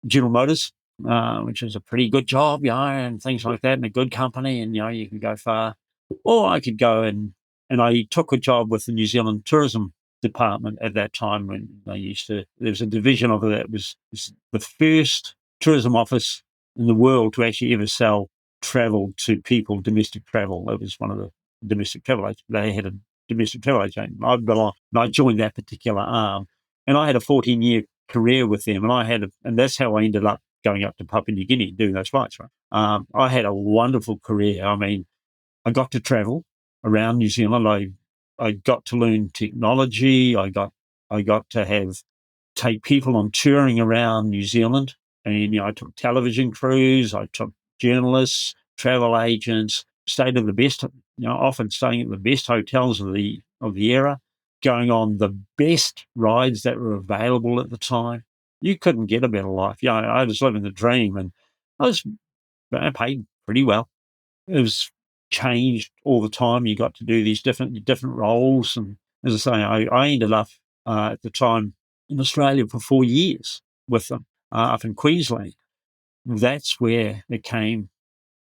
General Motors which is a pretty good job, and things like that, and a good company, and you can go far. Or I could go and I took a job with the New Zealand Tourism Department at that time when there was a division of it that was the first tourism office in the world to actually ever sell travel to people, domestic travel. It was one of the domestic travel agents. They had a domestic travel agent. I joined that particular arm, and I had a 14-year career with them, and that's how I ended up going up to Papua New Guinea doing those flights. Right, I had a wonderful career. I mean, I got to travel around New Zealand. I got to learn technology. I got to take people on touring around New Zealand, and I took television crews, I took journalists, travel agents, stayed at the best, often staying at the best hotels of the era, going on the best rides that were available at the time. You couldn't get a better life. I was living the dream, and I was paid pretty well. It was changed all the time. You got to do these different roles, and as I say, I ended up at the time in Australia for 4 years with them up in Queensland. That's where it came.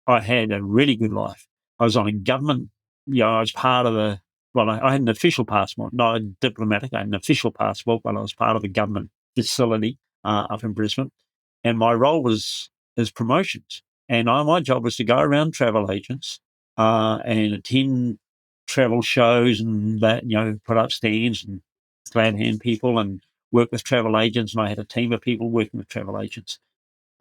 I had a really good life. I was on a government, I was part of I had an official passport, not a diplomatic. I had an official passport, but I was part of a government facility up in Brisbane. And my role was as promotions. And my job was to go around travel agents and attend travel shows and that, put up stands and glad hand people and work with travel agents. And I had a team of people working with travel agents.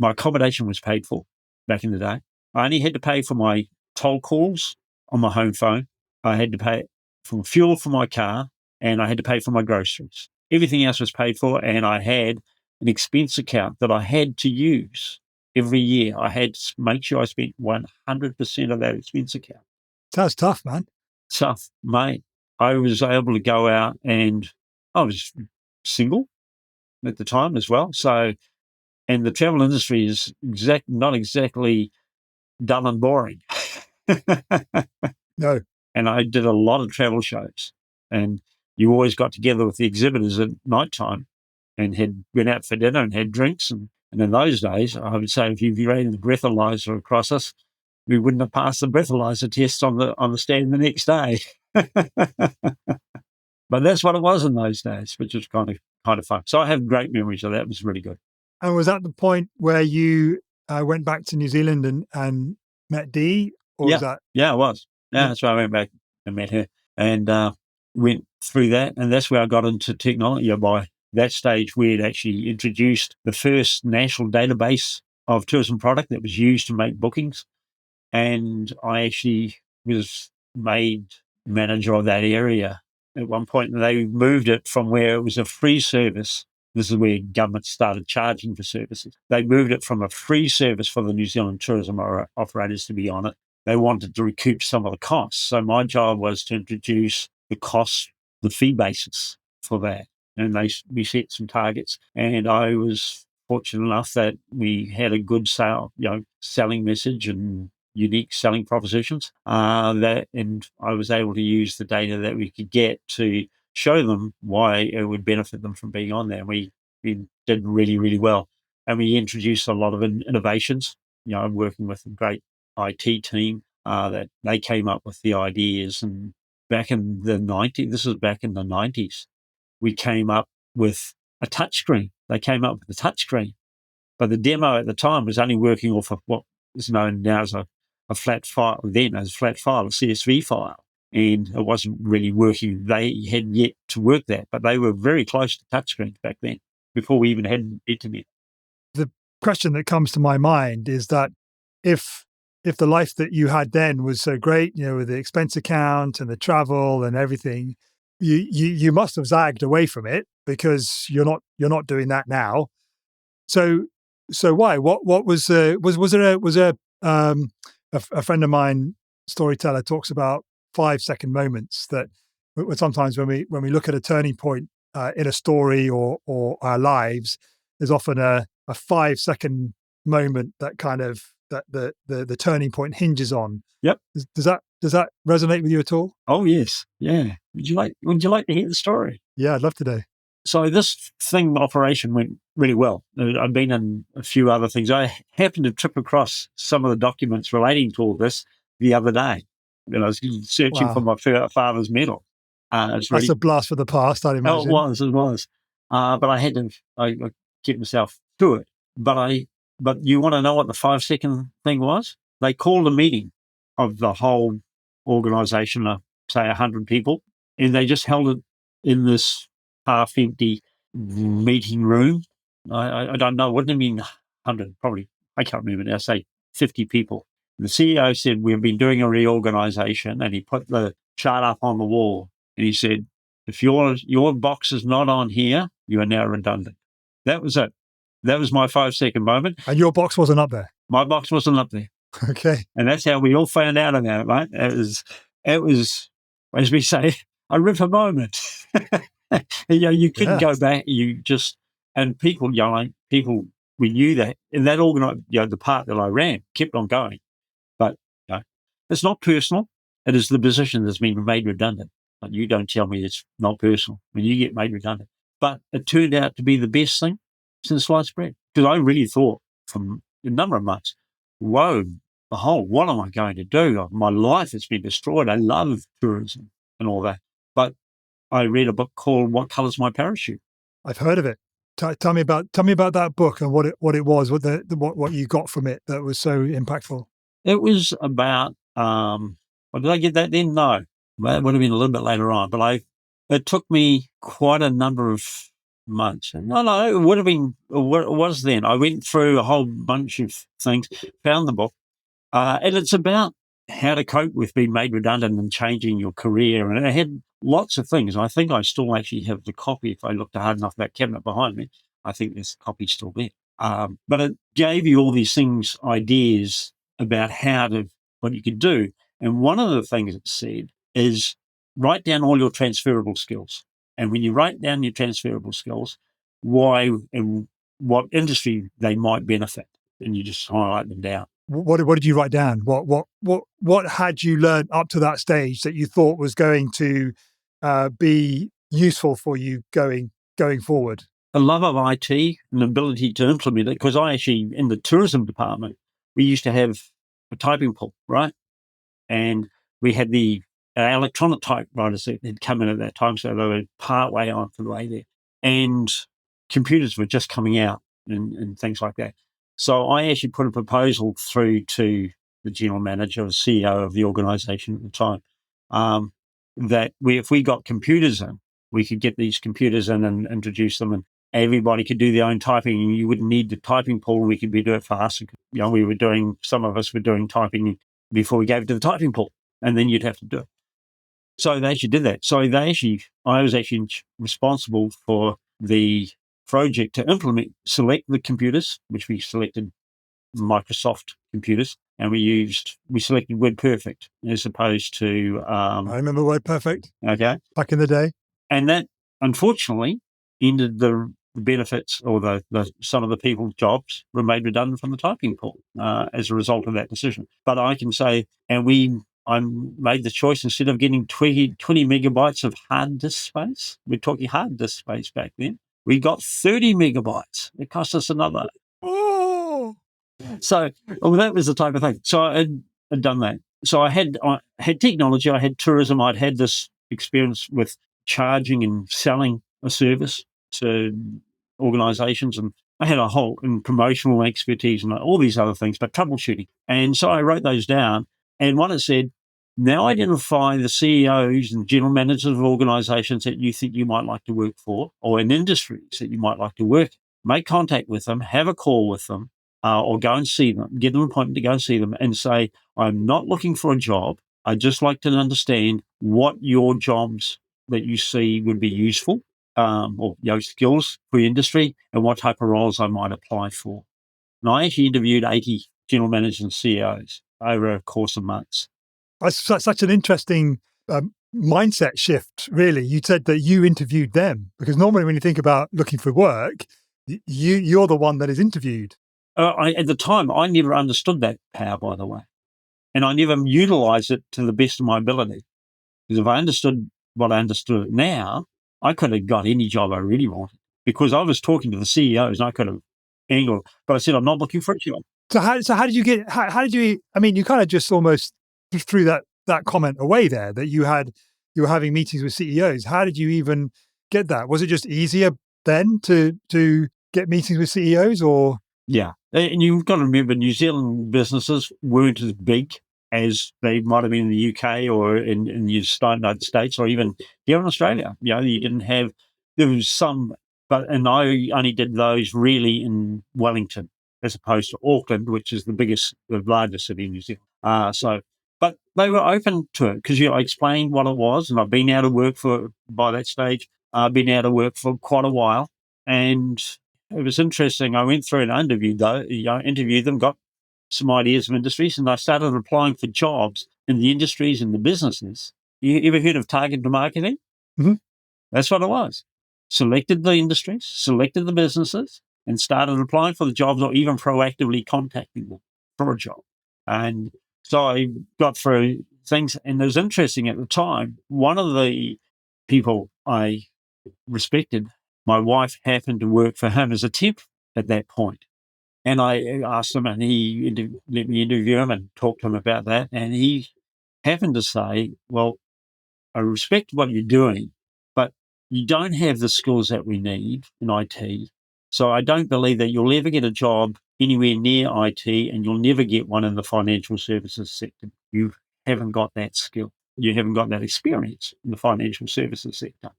My accommodation was paid for back in the day. I only had to pay for my toll calls on my home phone. I had to pay for fuel for my car, and I had to pay for my groceries. Everything else was paid for, and I had an expense account that I had to use every year. I had to make sure I spent 100% of that expense account. Sounds tough, man. Tough, mate. I was able to go out, and I was single at the time as well. So, and the travel industry is not exactly dull and boring. No. And I did a lot of travel shows, and you always got together with the exhibitors at night time and went out for dinner and had drinks. And in those days, I would say if you ran the breathalyzer across us, we wouldn't have passed the breathalyzer test on the stand the next day. But that's what it was in those days, which was kind of fun. So I have great memories of that. It was really good. And was that the point where you went back to New Zealand and met Dee? Or was that? Yeah, it was. Yeah, that's why I went back and met her and went through that. And that's where I got into technology. By that stage, we had actually introduced the first national database of tourism product that was used to make bookings. And I actually was made manager of that area at one point. And they moved it from where it was a free service. This is where government started charging for services. They moved it from a free service for the New Zealand tourism operators to be on it. They wanted to recoup some of the costs. So my job was to introduce the cost, the fee basis for that. And we set some targets. And I was fortunate enough that we had a good selling message and unique selling propositions and I was able to use the data that we could get to show them why it would benefit them from being on there. We did really, really well. And we introduced a lot of innovations. I'm working with a great IT team that they came up with the ideas. And back in the 90s, this was back in the 90s, we came up with a touchscreen. They came up with a touchscreen. But the demo at the time was only working off of what is known now as a flat file, then as a flat file, a CSV file. And it wasn't really working. They had yet to work that, but they were very close to touchscreens back then, before we even had internet. The question that comes to my mind is that if the life that you had then was so great, with the expense account and the travel and everything, you must have zagged away from it because you're not doing that now. So why? What was there a friend of mine, storyteller, talks about 5-second moments that sometimes when we look at a turning point in a story or our lives, there's often a 5-second moment that kind of that the turning point hinges on. Yep. Does that resonate with you at all? Oh yes, yeah. Would you like to hear the story? Yeah, I'd love to know. So this operation went really well. I've been in a few other things. I happened to trip across some of the documents relating to all this the other day. I was searching for my father's medal. That's a blast for the past, I'd imagine. Oh, it was. But I kept myself to it. But you want to know what the 5-second thing was? They called a meeting of the whole organisation of, say, 100 people, and they just held it in this half-empty meeting room. I don't know. Wouldn't have been 100, probably. I can't remember now. Say 50 people. The CEO said, we've been doing a reorganisation, and he put the chart up on the wall, and he said, if your box is not on here, you are now redundant. That was it. That was my 5-second moment. And your box wasn't up there? My box wasn't up there. Okay. And that's how we all found out about it, mate. It was, as we say, a ripper moment. You couldn't go back. And people, we knew that. And that the part that I ran kept on going. But it's not personal. It is the position that's been made redundant. But you don't tell me it's not personal when you get made redundant. But it turned out to be the best thing since sliced bread. Because I really thought from a number of months, whoa, behold, what am I going to do? My life has been destroyed. I love tourism and all that. But I read a book called What Colour's My Parachute? I've heard of it. Tell me about that book and what it was, what you got from it that was so impactful. It was about, did I get that then? No. That would have been a little bit later on, but it took me quite a number of months. No, it would have been what it was then. I went through a whole bunch of things, found the book, and it's about how to cope with being made redundant and changing your career. And it had lots of things. I think I still actually have the copy. If I looked hard enough, that cabinet behind me, I think there's a copy still there. But it gave you all these things, ideas about what you could do. And one of the things it said is write down all your transferable skills. And when you write down your transferable skills, why and what industry they might benefit, and you just highlight them down. What did you write down? What had you learned up to that stage that you thought was going to be useful for you going forward? A love of IT and ability to implement it, because I actually, in the tourism department, we used to have a typing pool, right? And we had the electronic typewriters that had come in at that time, so they were part way on for the way there. And computers were just coming out and things like that. So I actually put a proposal through to the general manager or CEO of the organisation at the time, that if we got computers in, we could get these computers in and introduce them, and everybody could do their own typing, and you wouldn't need the typing pool, and we could do it faster. Some of us were doing typing before we gave it to the typing pool, and then you'd have to do it. So they actually did that. I was actually responsible for the project to select the computers, which we selected Microsoft computers, and we selected WordPerfect as opposed to... I remember WordPerfect. Okay. Back in the day. And that, unfortunately, ended the benefits, or some of the people's jobs were made redundant from the typing pool as a result of that decision. But I can say, I made the choice, instead of getting 20 megabytes of hard disk space, we're talking hard disk space back then, we got 30 megabytes. It cost us another. Oh! So that was the type of thing. So I had done that. So I had technology, I had tourism, I'd had this experience with charging and selling a service to organisations, and I had a whole promotional expertise and all these other things, but troubleshooting. And so I wrote those down, and one it said, now identify the CEOs and general managers of organisations that you think you might like to work for, or in industries that you might like to work. Make contact with them, have a call with them, or go and see them, get them an appointment to go and see them, and say, I'm not looking for a job. I'd just like to understand what your jobs that you see would be useful, or your skills for industry, and what type of roles I might apply for. And I actually interviewed 80 general managers and CEOs over a course of months. That's such an interesting mindset shift, really. You said that you interviewed them, because normally when you think about looking for work, you're the one that is interviewed. At the time, I never understood that power, by the way. And I never utilised it to the best of my ability. Because if I understood what I understood now, I could have got any job I really wanted because I was talking to the CEOs and I could have angled, but I said, I'm not looking for a job. So how did you get? How did you? I mean, you kind of just almost threw that comment away there that you were having meetings with CEOs. How did you even get that? Was it just easier then to get meetings with CEOs, or? Yeah, and you've got to remember, New Zealand businesses weren't as big as they might have been in the UK or in the United States or even here in Australia. You know, you didn't have, there was some, and I only did those really in Wellington as opposed to Auckland, which is the largest city in New Zealand. But they were open to it because I explained what it was, and I've been out of work by that stage. I've been out of work for quite a while, and it was interesting. I went through an interview, though. Interviewed them, got some ideas of industries, and I started applying for jobs in the industries and the businesses. You ever heard of target marketing? Mm-hmm. That's what it was. Selected the industries, selected the businesses, and started applying for the jobs or even proactively contacting them for a job. And so I got through things, and it was interesting at the time. One of the people I respected, my wife happened to work for him as a temp at that point. And I asked him, and he let me interview him and talk to him about that. And he happened to say, well, I respect what you're doing, but you don't have the skills that we need in IT. So I don't believe that you'll ever get a job anywhere near IT, and you'll never get one in the financial services sector. You haven't got that skill. You haven't got that experience in the financial services sector.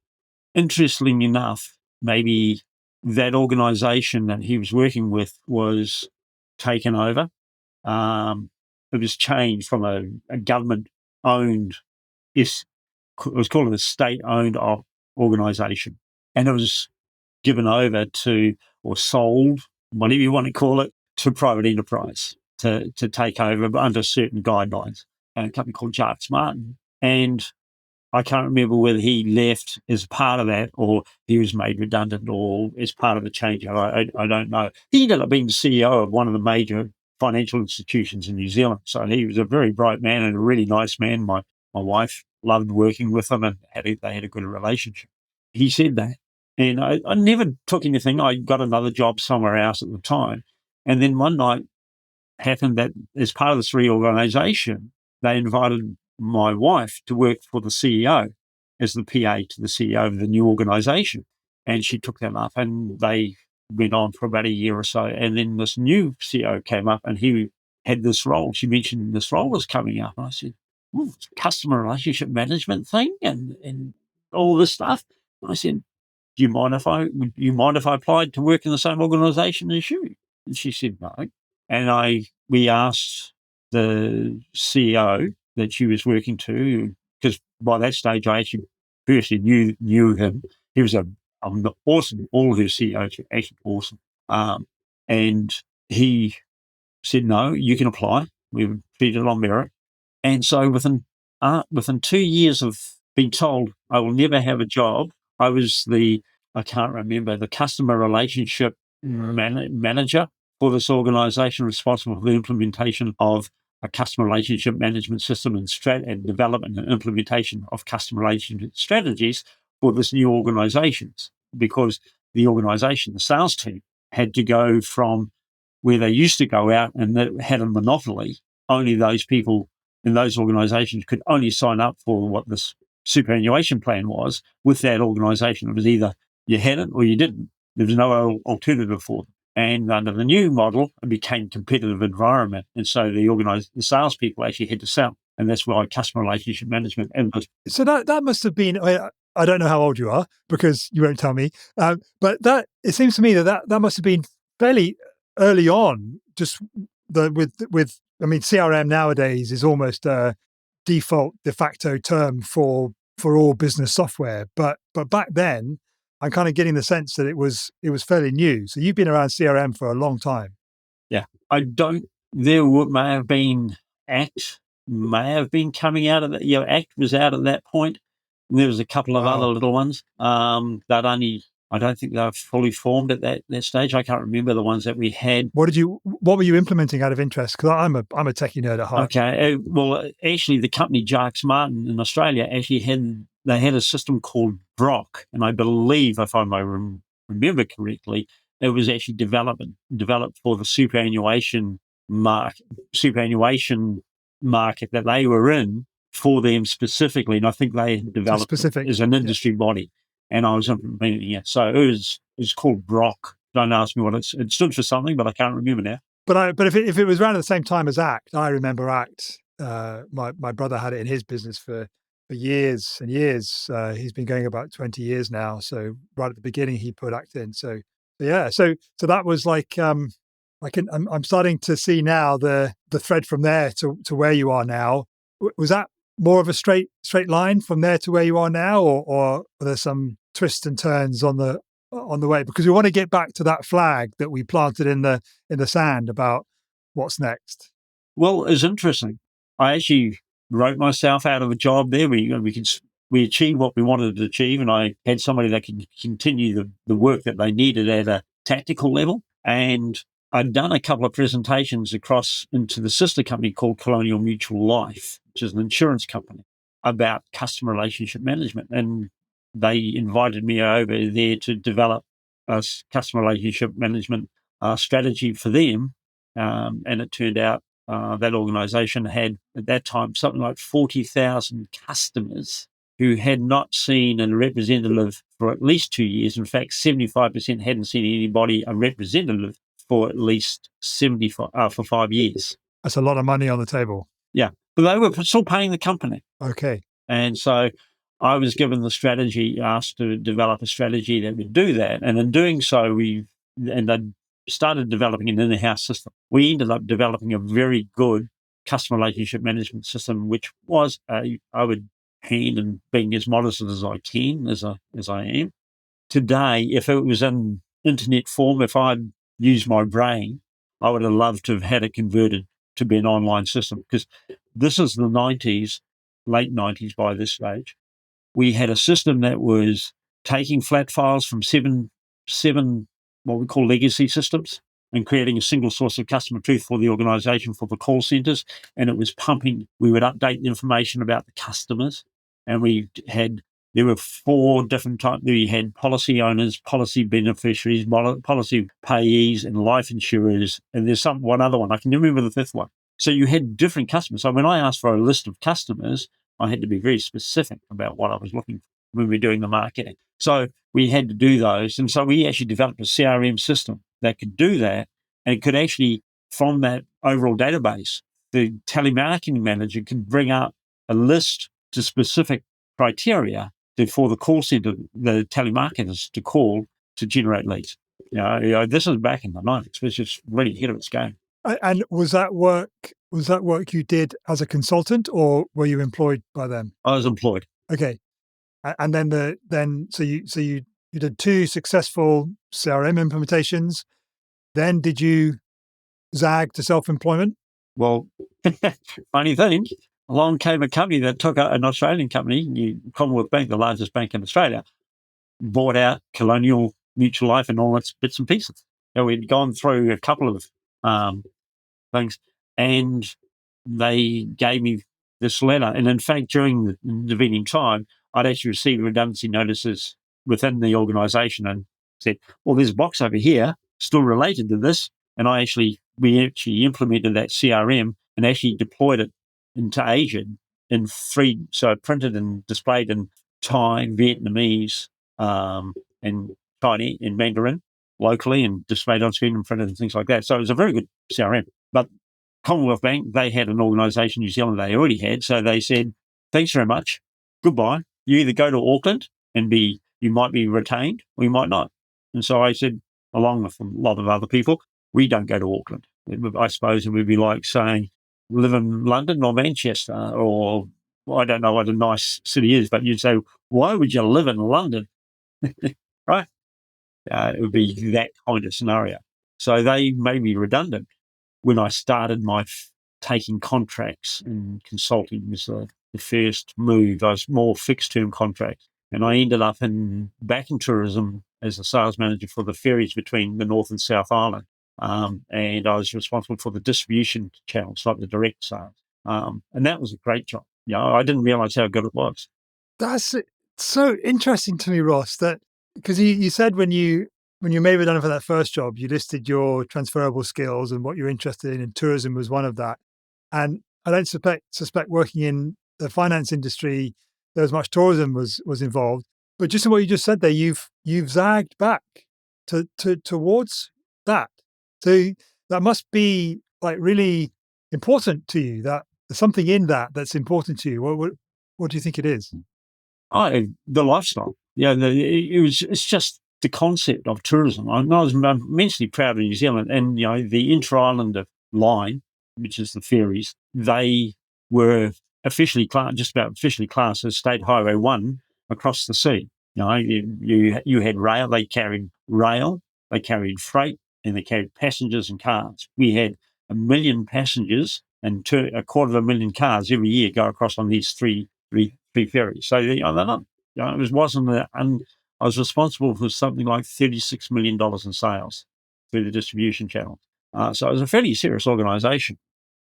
Interestingly enough, maybe that organisation that he was working with was taken over. It was changed from a government-owned, it was called a state-owned organisation, and it was given over to, or sold, whatever you want to call it, to private enterprise to take over under certain guidelines. And a company called Jarks Martin. And I can't remember whether he left as part of that or he was made redundant or as part of the change. I don't know. He ended up being the CEO of one of the major financial institutions in New Zealand. So he was a very bright man and a really nice man. My wife loved working with him, and they had a good relationship. He said that. And I never took anything. I got another job somewhere else at the time. And then one night happened that as part of this reorganization, they invited my wife to work for the CEO as the PA to the CEO of the new organization. And she took them up, and they went on for about a year or so. And then this new CEO came up, and he had this role. She mentioned this role was coming up. And I said, it's a customer relationship management thing and all this stuff. And I said, do you mind if I applied to work in the same organization as you? And she said, no. And we asked the CEO that she was working to, because by that stage I actually personally knew him. He was awesome. All of her CEOs were actually awesome. And he said, no, you can apply. We treated it on merit. And so within 2 years of being told I will never have a job, I was I can't remember, the customer relationship manager for this organisation, responsible for the implementation of a customer relationship management system and development and implementation of customer relationship strategies for this new organisations, because the sales team, had to go from where they used to go out and they had a monopoly. Only those people in those organisations could only sign up for what this superannuation plan was with that organisation. It was either you had it or you didn't. There was no alternative for them. And under the new model, it became a competitive environment. And so the salespeople actually had to sell. And that's why customer relationship management. So that must have been, I don't know how old you are because you won't tell me, but it seems to me that must have been fairly early on, just CRM nowadays is almost a default de facto term for all business software. But back then, I'm kind of getting the sense that it was fairly new. So you've been around CRM for a long time. Yeah, there may have been ACT, may have been coming out of that. ACT was out at that point. And there was a couple of other little ones I don't think they were fully formed at that stage. I can't remember the ones that we had. What were you implementing out of interest? Because I'm a techie nerd at heart. Okay, well, actually, the company Jarks Martin in Australia actually had they had a system called Brock, and I believe, if I may remember correctly, it was actually developed for the superannuation market that they were in for them specifically, and I think they had developed it as an industry body, and I was implementing it. So it was called Brock. Don't ask me what it stood for something, but I can't remember now. But if it was around at the same time as ACT, I remember ACT. My brother had it in his business for years and years. He's been going about 20 years now. So right at the beginning, he put ACT in. So yeah, so that was like I'm starting to see now the thread from there to where you are now. Was that more of a straight line from there to where you are now, or are there some twists and turns on the way? Because we want to get back to that flag that we planted in the sand about what's next. Well, it's interesting. I actually wrote myself out of a job there. We achieved what we wanted to achieve, and I had somebody that could continue the work that they needed at a tactical level. And I'd done a couple of presentations across into the sister company called Colonial Mutual Life, which is an insurance company, about customer relationship management. And they invited me over there to develop a customer relationship management strategy for them. And it turned out that organisation had, at that time, something like 40,000 customers who had not seen a representative for at least 2 years. In fact, 75% hadn't seen a representative for at least 5 years. That's a lot of money on the table. Yeah, but they were still paying the company. Okay. And so I was given the strategy, asked to develop a strategy that would do that. And in doing so, they started developing an in-house system. We ended up developing a very good customer relationship management system, which was, I would hand, and being as modest as I can, as I am today, if it was in internet form, if I'd used my brain, I would have loved to have had it converted to be an online system, because this is the 90s, late 90s by this stage. We had a system that was taking flat files from seven what we call legacy systems and creating a single source of customer truth for the organisation, for the call centres. And it was pumping. We would update the information about the customers, and there were 4 different types. We had policy owners, policy beneficiaries, policy payees, and life insurers. And there's one other one. I can remember the 5th one. So you had different customers. So when I asked for a list of customers, I had to be very specific about what I was looking for when we were doing the marketing. So we had to do those. And so we actually developed a CRM system that could do that. And it could actually, from that overall database, the telemarketing manager could bring up a list to specific criteria for the call center, the telemarketers to call to generate leads. This is back in the 90s, which is really ahead of its game. And was that work you did as a consultant, or were you employed by them? I was employed. Okay. And then so you did 2 successful CRM implementations. Then did you zag to self-employment? Well, funny thing, along came a company that took an Australian company, Commonwealth Bank, the largest bank in Australia, bought out Colonial Mutual Life and all its bits and pieces. We'd gone through a couple of things, and they gave me this letter. And in fact, during the intervening time, I'd actually received redundancy notices within the organisation and said, well, there's a box over here still related to this. And we actually implemented that CRM and actually deployed it into Asia in 3. So I printed and displayed in Thai, Vietnamese, and Chinese and Mandarin locally, and displayed on screen and printed and things like that. So it was a very good CRM. But Commonwealth Bank, they had an organisation in New Zealand they already had. So they said, thanks very much, goodbye. You either go to Auckland and you might be retained, or you might not. And so I said, along with a lot of other people, we don't go to Auckland. I suppose it would be like saying, live in London or Manchester, or I don't know what a nice city is, but you'd say, why would you live in London? Right? It would be that kind of scenario. So they made me redundant when I started my taking contracts, and consulting was the first move. I was more fixed-term contracts. And I ended up back in tourism as a sales manager for the ferries between the North and South Island. And I was responsible for the distribution channels, not the direct sales. And that was a great job. I didn't realise how good it was. That's so interesting to me, Ross, that because you said when you made redundant for that first job, you listed your transferable skills and what you're interested in, and tourism was one of that. And I don't suspect working in the finance industry, there was much tourism was involved. But just in what you just said there, you've zagged back towards that. So that must be like really important to you. That there's something in that that's important to you. What do you think it is? The lifestyle. Yeah, it's just the concept of tourism. I was immensely proud of New Zealand, and the intra-islander line, which is the ferries, they were just about officially classed as State Highway 1 across the sea. You had rail, they carried freight, and they carried passengers and cars. We had 1 million passengers and 250,000 cars every year go across on these three ferries. So they're not, it wasn't, I was responsible for something like $36 million in sales through the distribution channel. So it was a fairly serious organisation,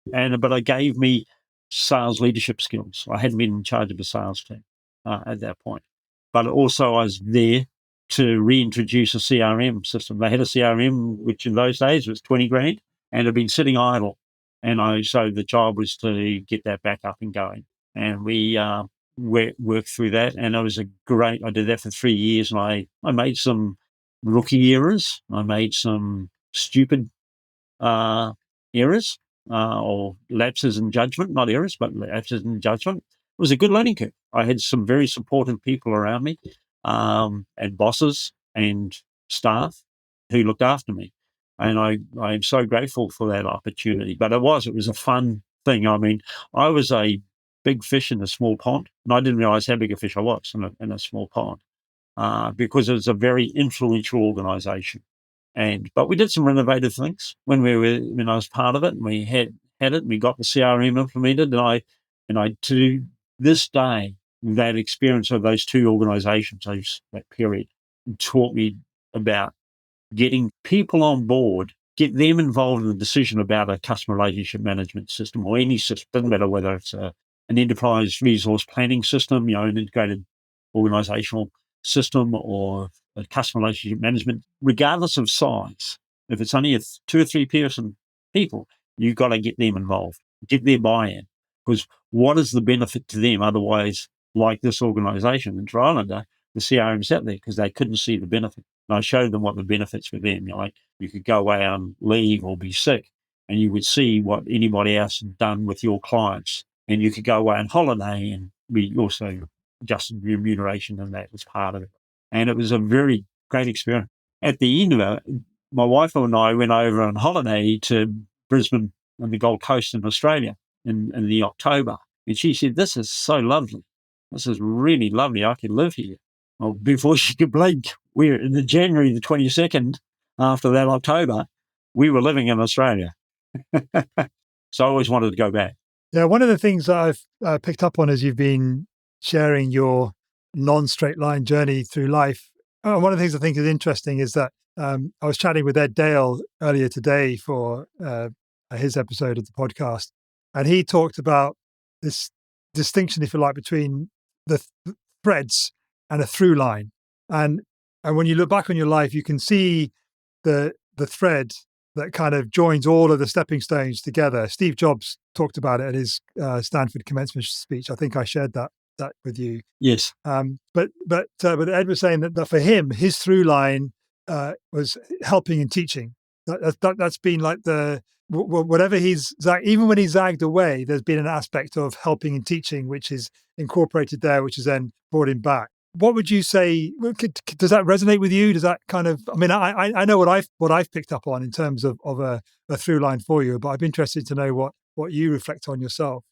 but it gave me sales leadership skills. I hadn't been in charge of a sales team at that point, but also I was there to reintroduce a CRM system. They had a CRM, which in those days was 20 grand and had been sitting idle. So the job was to get that back up and going. And we worked through that. And I did that for 3 years, and I made some rookie errors. I made some stupid errors or lapses in judgment, not errors, but lapses in judgment. It was a good learning curve. I had some very supportive people around me, and bosses and staff who looked after me. And I am so grateful for that opportunity. But it was a fun thing. I mean, I was a big fish in a small pond, and I didn't realize how big a fish I was in a small pond because it was a very influential organisation. But we did some innovative things when I was part of it, and we had it, and we got the CRM implemented, and I to this day, that experience of those two organisations, that period, taught me about getting people on board, get them involved in the decision about a customer relationship management system or any system. Doesn't matter whether it's an enterprise resource planning system, an integrated organisational system, or a customer relationship management, regardless of size. If it's only a 2 or 3 person people, you've got to get them involved, get their buy-in, because what is the benefit to them? Otherwise, like this organisation in Islander, the CRM sat there because they couldn't see the benefit. And I showed them what the benefits were then. You could go away on leave or be sick, and you would see what anybody else had done with your clients. And you could go away on holiday, and we also adjusted remuneration, and that was part of it. And it was a very great experience. At the end of it, my wife and I went over on holiday to Brisbane and the Gold Coast in Australia in the October. And she said, "This is so lovely. This is really lovely. I could live here." Well, before she could blink, we're in the January the 22nd, after that October, we were living in Australia. So I always wanted to go back. Yeah, one of the things that I've picked up on as you've been sharing your non-straight line journey through life, one of the things I think is interesting is that I was chatting with Ed Dale earlier today for his episode of the podcast, and he talked about this distinction, if you like, between the threads and a through line. And when you look back on your life, you can see the thread that kind of joins all of the stepping stones together. Steve Jobs talked about it at his Stanford commencement speech. I think I shared that with you. Yes. But Ed was saying that for him, his through line was helping and teaching. That's been like whatever even when he zagged away, there's been an aspect of helping and teaching, which is incorporated there, which is then brought him back. What would you say? Does that resonate with you? Does that kind of? I mean, I know what I've picked up on in terms of a through line for you, but I'd be interested to know what you reflect on yourself.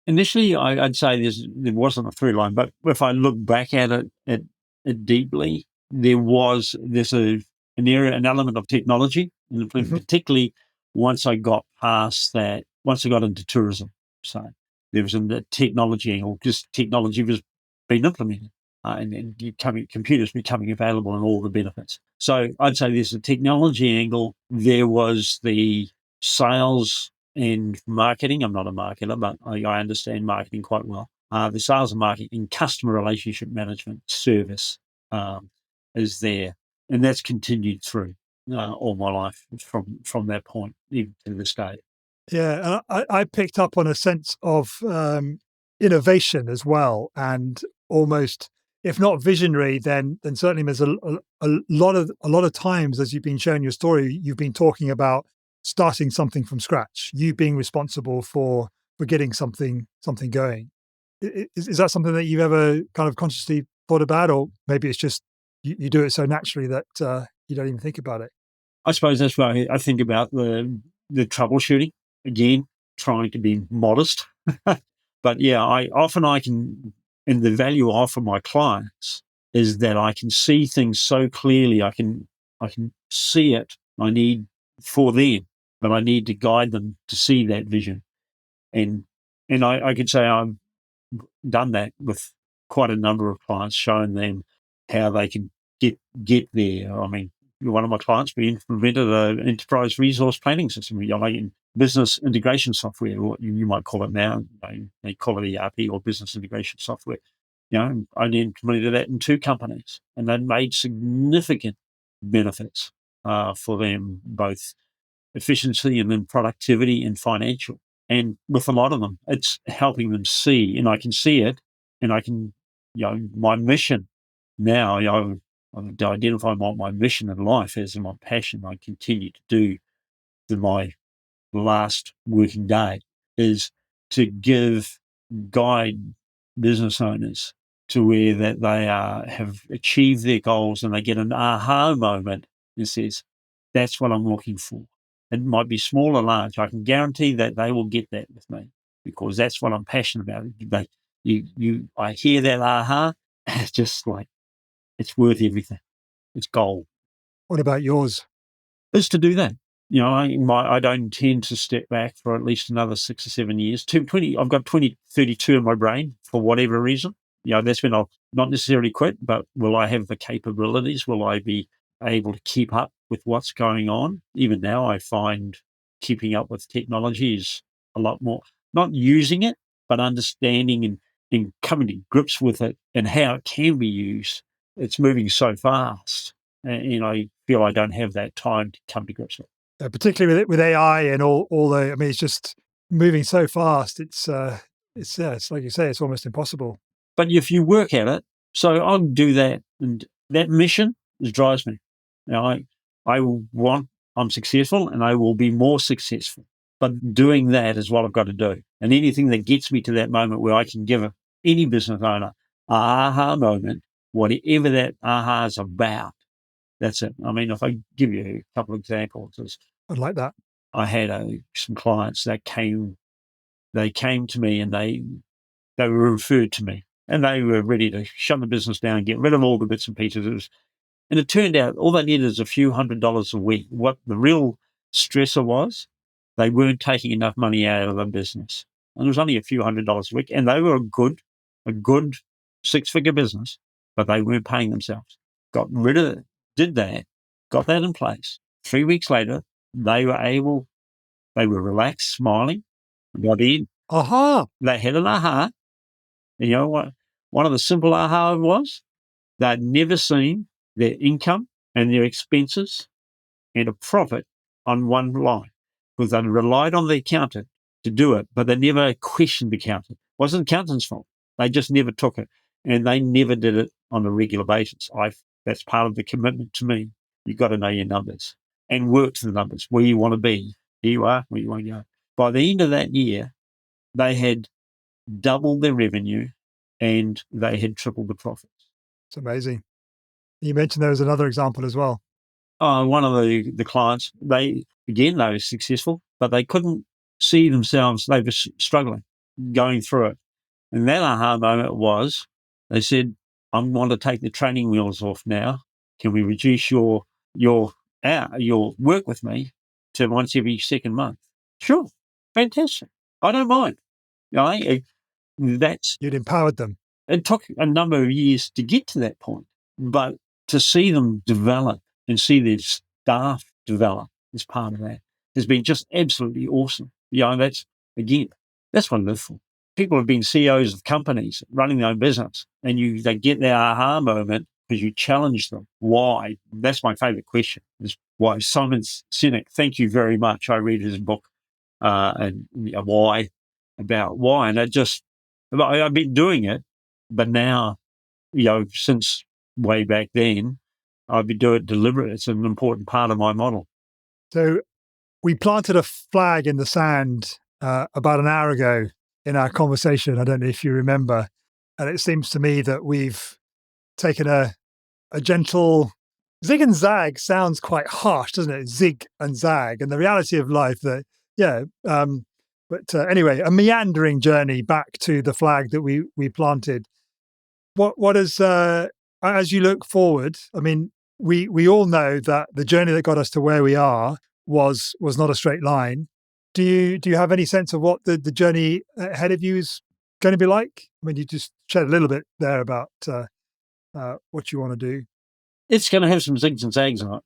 Initially, I'd say there wasn't a through line, but if I look back at it deeply, there's an element of technology, and particularly once I got past that, once I got into tourism. So there was a technology angle, because technology was being implemented. And computers becoming available and all the benefits. So I'd say there's a technology angle. There was the sales and marketing. I'm not a marketer, but I understand marketing quite well. the sales and marketing, customer relationship management, service is there. And that's continued through all my life from that point, even to this day. Yeah, and I picked up on a sense of innovation as well, and almost, if not visionary, then certainly there's a lot of times, as you've been sharing your story, you've been talking about starting something from scratch, you being responsible for getting something going. Is that something that you've ever kind of consciously thought about, or maybe it's just you do it so naturally that you don't even think about it? I suppose that's why I think about the troubleshooting. Again, trying to be modest. But yeah, I can, and the value I offer my clients is that I can see things so clearly. I can see it. I need for them, but I need to guide them to see that vision. And I could say I've done that with quite a number of clients, showing them how they can get there. I mean, one of my clients, we invented an enterprise resource planning system, business integration software, or you might call it now. They call it ERP or business integration software. I implemented that in 2 companies, and that made significant benefits for them, both efficiency and then productivity and financial. And with a lot of them, it's helping them see, and I can see it, and I can, my mission now, I've identified what my mission in life is and my passion I continue to do to my last working day is to guide business owners to where that they have achieved their goals and they get an aha moment and says, that's what I'm looking for. It might be small or large. I can guarantee that they will get that with me because that's what I'm passionate about. I hear that aha, and it's just like, it's worth everything. It's gold. What about yours? Is to do that. I don't intend to step back for at least another 6 or 7 years. I've got 2032 in my brain for whatever reason. That's when I'll not necessarily quit, but will I have the capabilities? Will I be able to keep up with what's going on? Even now, I find keeping up with technology is a lot more, not using it, but understanding and coming to grips with it and how it can be used. It's moving so fast. And I feel I don't have that time to come to grips with it. Particularly with AI and all the, I mean, it's just moving so fast. It's like you say, it's almost impossible. But if you work at it, so I'll do that, and that mission drives me. I want, I'm successful, and I will be more successful. But doing that is what I've got to do, and anything that gets me to that moment where I can give any business owner an aha moment, whatever that aha is about. That's it. I mean, if I give you a couple of examples, I'd like that. I had some clients that came to me and they were referred to me and they were ready to shut the business down, get rid of all the bits and pieces. And it turned out all they needed is a few $100s a week. What the real stressor was, they weren't taking enough money out of the business. And it was only a few $100s a week. And they were a good 6-figure business, but they weren't paying themselves. Got rid of it, did that, got that in place. 3 weeks later, they were relaxed, smiling, got in. Aha! They had an aha. And you know what? One of the simple aha was they'd never seen their income and their expenses and a profit on one line because they'd relied on the accountant to do it, but they never questioned the accountant. It wasn't the accountant's fault. They just never took it, and they never did it on a regular basis. That's part of the commitment to me. You've got to know your numbers and work to the numbers, where you want to be. Here you are, where you want to go. By the end of that year, they had doubled their revenue and they had tripled the profits. It's amazing. You mentioned there was another example as well. One of the clients, they were successful, but they couldn't see themselves. They were struggling, going through it. And that aha moment was, they said, I want to take the training wheels off now. Can we reduce your work with me to once every second month? Sure. Fantastic. I don't mind. You'd empowered them. It took a number of years to get to that point, but to see them develop and see their staff develop as part of that has been just absolutely awesome. That's what I live for. people have been CEOs of companies running their own business, and they get their aha moment because you challenge them. Why? That's my favorite question, is why. Simon Sinek, thank you very much. I read his book, and why, about why. And I've been doing it, but now, since way back then, I've been doing it deliberately. It's an important part of my model. So we planted a flag in the sand about an hour ago in our conversation. I don't know if you remember. And it seems to me that we've taken a gentle zig and zag. Sounds quite harsh, doesn't it? Zig and zag. And the reality of life that, but anyway, a meandering journey back to the flag that we planted. What is, as you look forward, I mean, we all know that the journey that got us to where we are was not a straight line. Do you have any sense of what the journey ahead of you is going to be like? I mean, you just shared a little bit there about what you want to do. It's going to have some zigs and zags on it.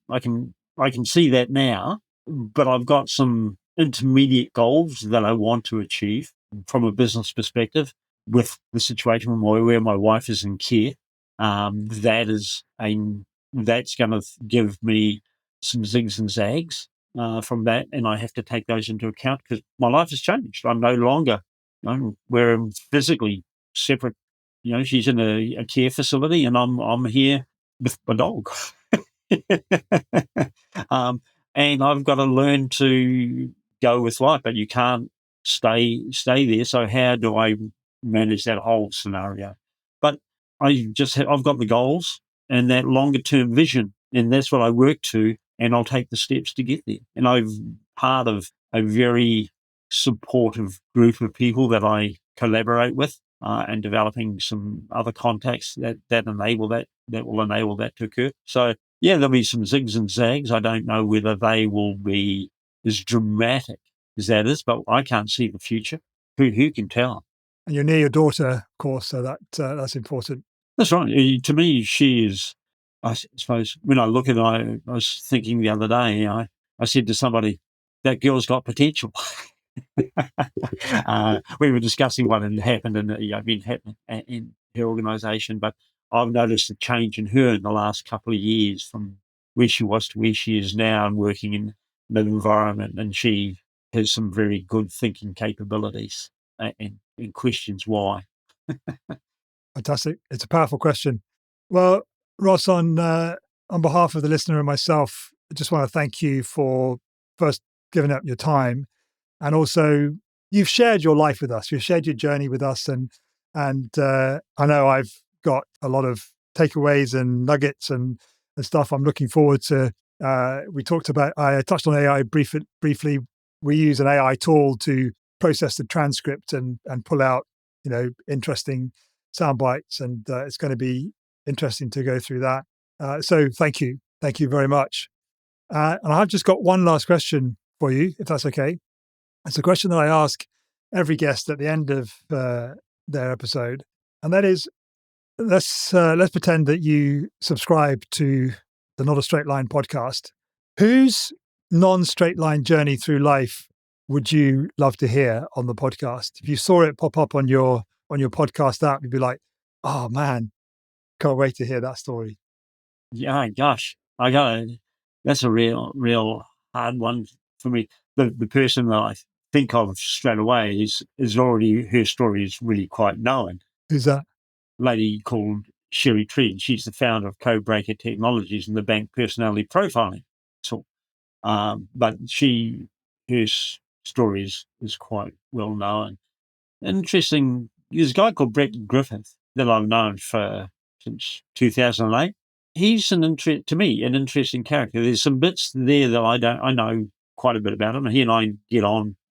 I can see that now, but I've got some intermediate goals that I want to achieve from a business perspective with the situation where my wife is in care. That's going to give me some zigs and zags from that, and I have to take those into account because my life has changed. I'm no longer, we're physically separate. She's in a care facility, and I'm here with my dog. And I've got to learn to go with life, but you can't stay there. So how do I manage that whole scenario? But I've got the goals and that longer term vision, and that's what I work to, and I'll take the steps to get there. And I'm part of a very supportive group of people that I collaborate with, and developing some other contacts that will enable that to occur. So yeah, there'll be some zigs and zags. I don't know whether they will be as dramatic as that is, but I can't see the future. Who can tell? And you're near your daughter, of course, so that's important. That's right. To me, she is, I suppose, when I look at her, I was thinking the other day, I said to somebody, that girl's got potential. We were discussing what had happened in her organisation, but I've noticed a change in her in the last couple of years from where she was to where she is now, and working in that environment. And she has some very good thinking capabilities, and questions why. Fantastic. It's a powerful question. Well, Ross, on behalf of the listener and myself, I just want to thank you for first giving up your time, and also you've shared your life with us. You've shared your journey with us, and I know I've got a lot of takeaways and nuggets and stuff. I'm looking forward to. I touched on AI briefly. We use an AI tool to process the transcript and pull out interesting sound bites, and it's going to be interesting to go through that. So thank you very much. And I've just got one last question for you, if that's okay. It's a question that I ask every guest at the end of their episode, and that is, let's pretend that you subscribe to the Not a Straight Line podcast. Whose non-straight line journey through life would you love to hear on the podcast? If you saw it pop up on your podcast app, you'd be like, oh man, can't wait to hear that story. Yeah, gosh, that's a real hard one for me. The person that I think of straight away is already, her story is really quite known. Who's that? Lady called Sherry Tree. She's the founder of Codebreaker Technologies and the bank personality profiling tool. But her story is quite well known. Interesting. There's a guy called Brett Griffith that I've known since 2008. He's to me an interesting character. There's some bits there that I know quite a bit about him. He and I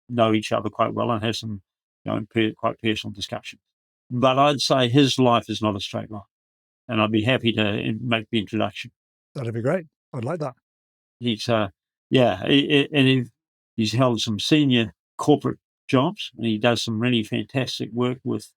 know each other quite well, and have some quite personal discussions. But I'd say his life is not a straight line, and I'd be happy to make the introduction. That'd be great. I'd like that. He's he's held some senior corporate jobs, and he does some really fantastic work with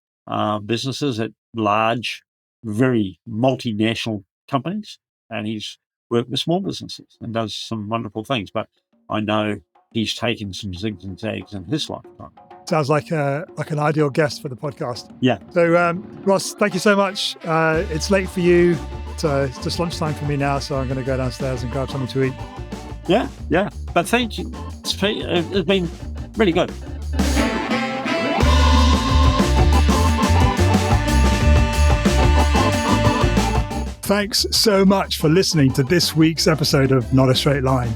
businesses at large, very multinational companies, and he's worked with small businesses and does some wonderful things. But I know he's taken some zigs and zags in his lifetime. Sounds like an ideal guest for the podcast. Yeah. So, Ross, thank you so much. It's late for you. It's just lunchtime for me now, so I'm going to go downstairs and grab something to eat. Yeah. But thank you. It's been really good. Thanks so much for listening to this week's episode of Not a Straight Line.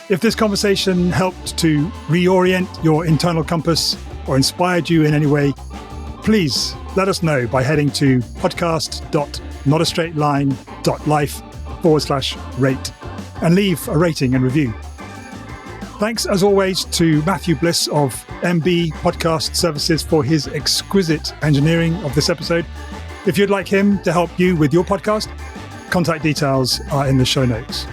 If this conversation helped to reorient your internal compass or inspired you in any way, please let us know by heading to podcast.notastraightline.life/rate and leave a rating and review. Thanks, as always, to Matthew Bliss of MB Podcast Services for his exquisite engineering of this episode. If you'd like him to help you with your podcast, contact details are in the show notes.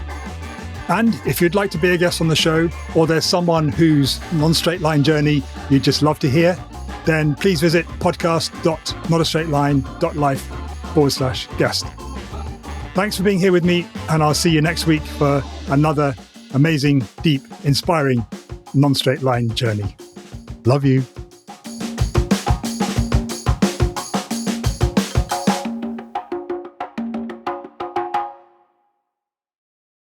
And if you'd like to be a guest on the show, or there's someone whose non-straight line journey you'd just love to hear, then please visit podcast.notastraightline.life/guest. Thanks for being here with me, and I'll see you next week for another amazing, deep, inspiring non-straight line journey. Love you.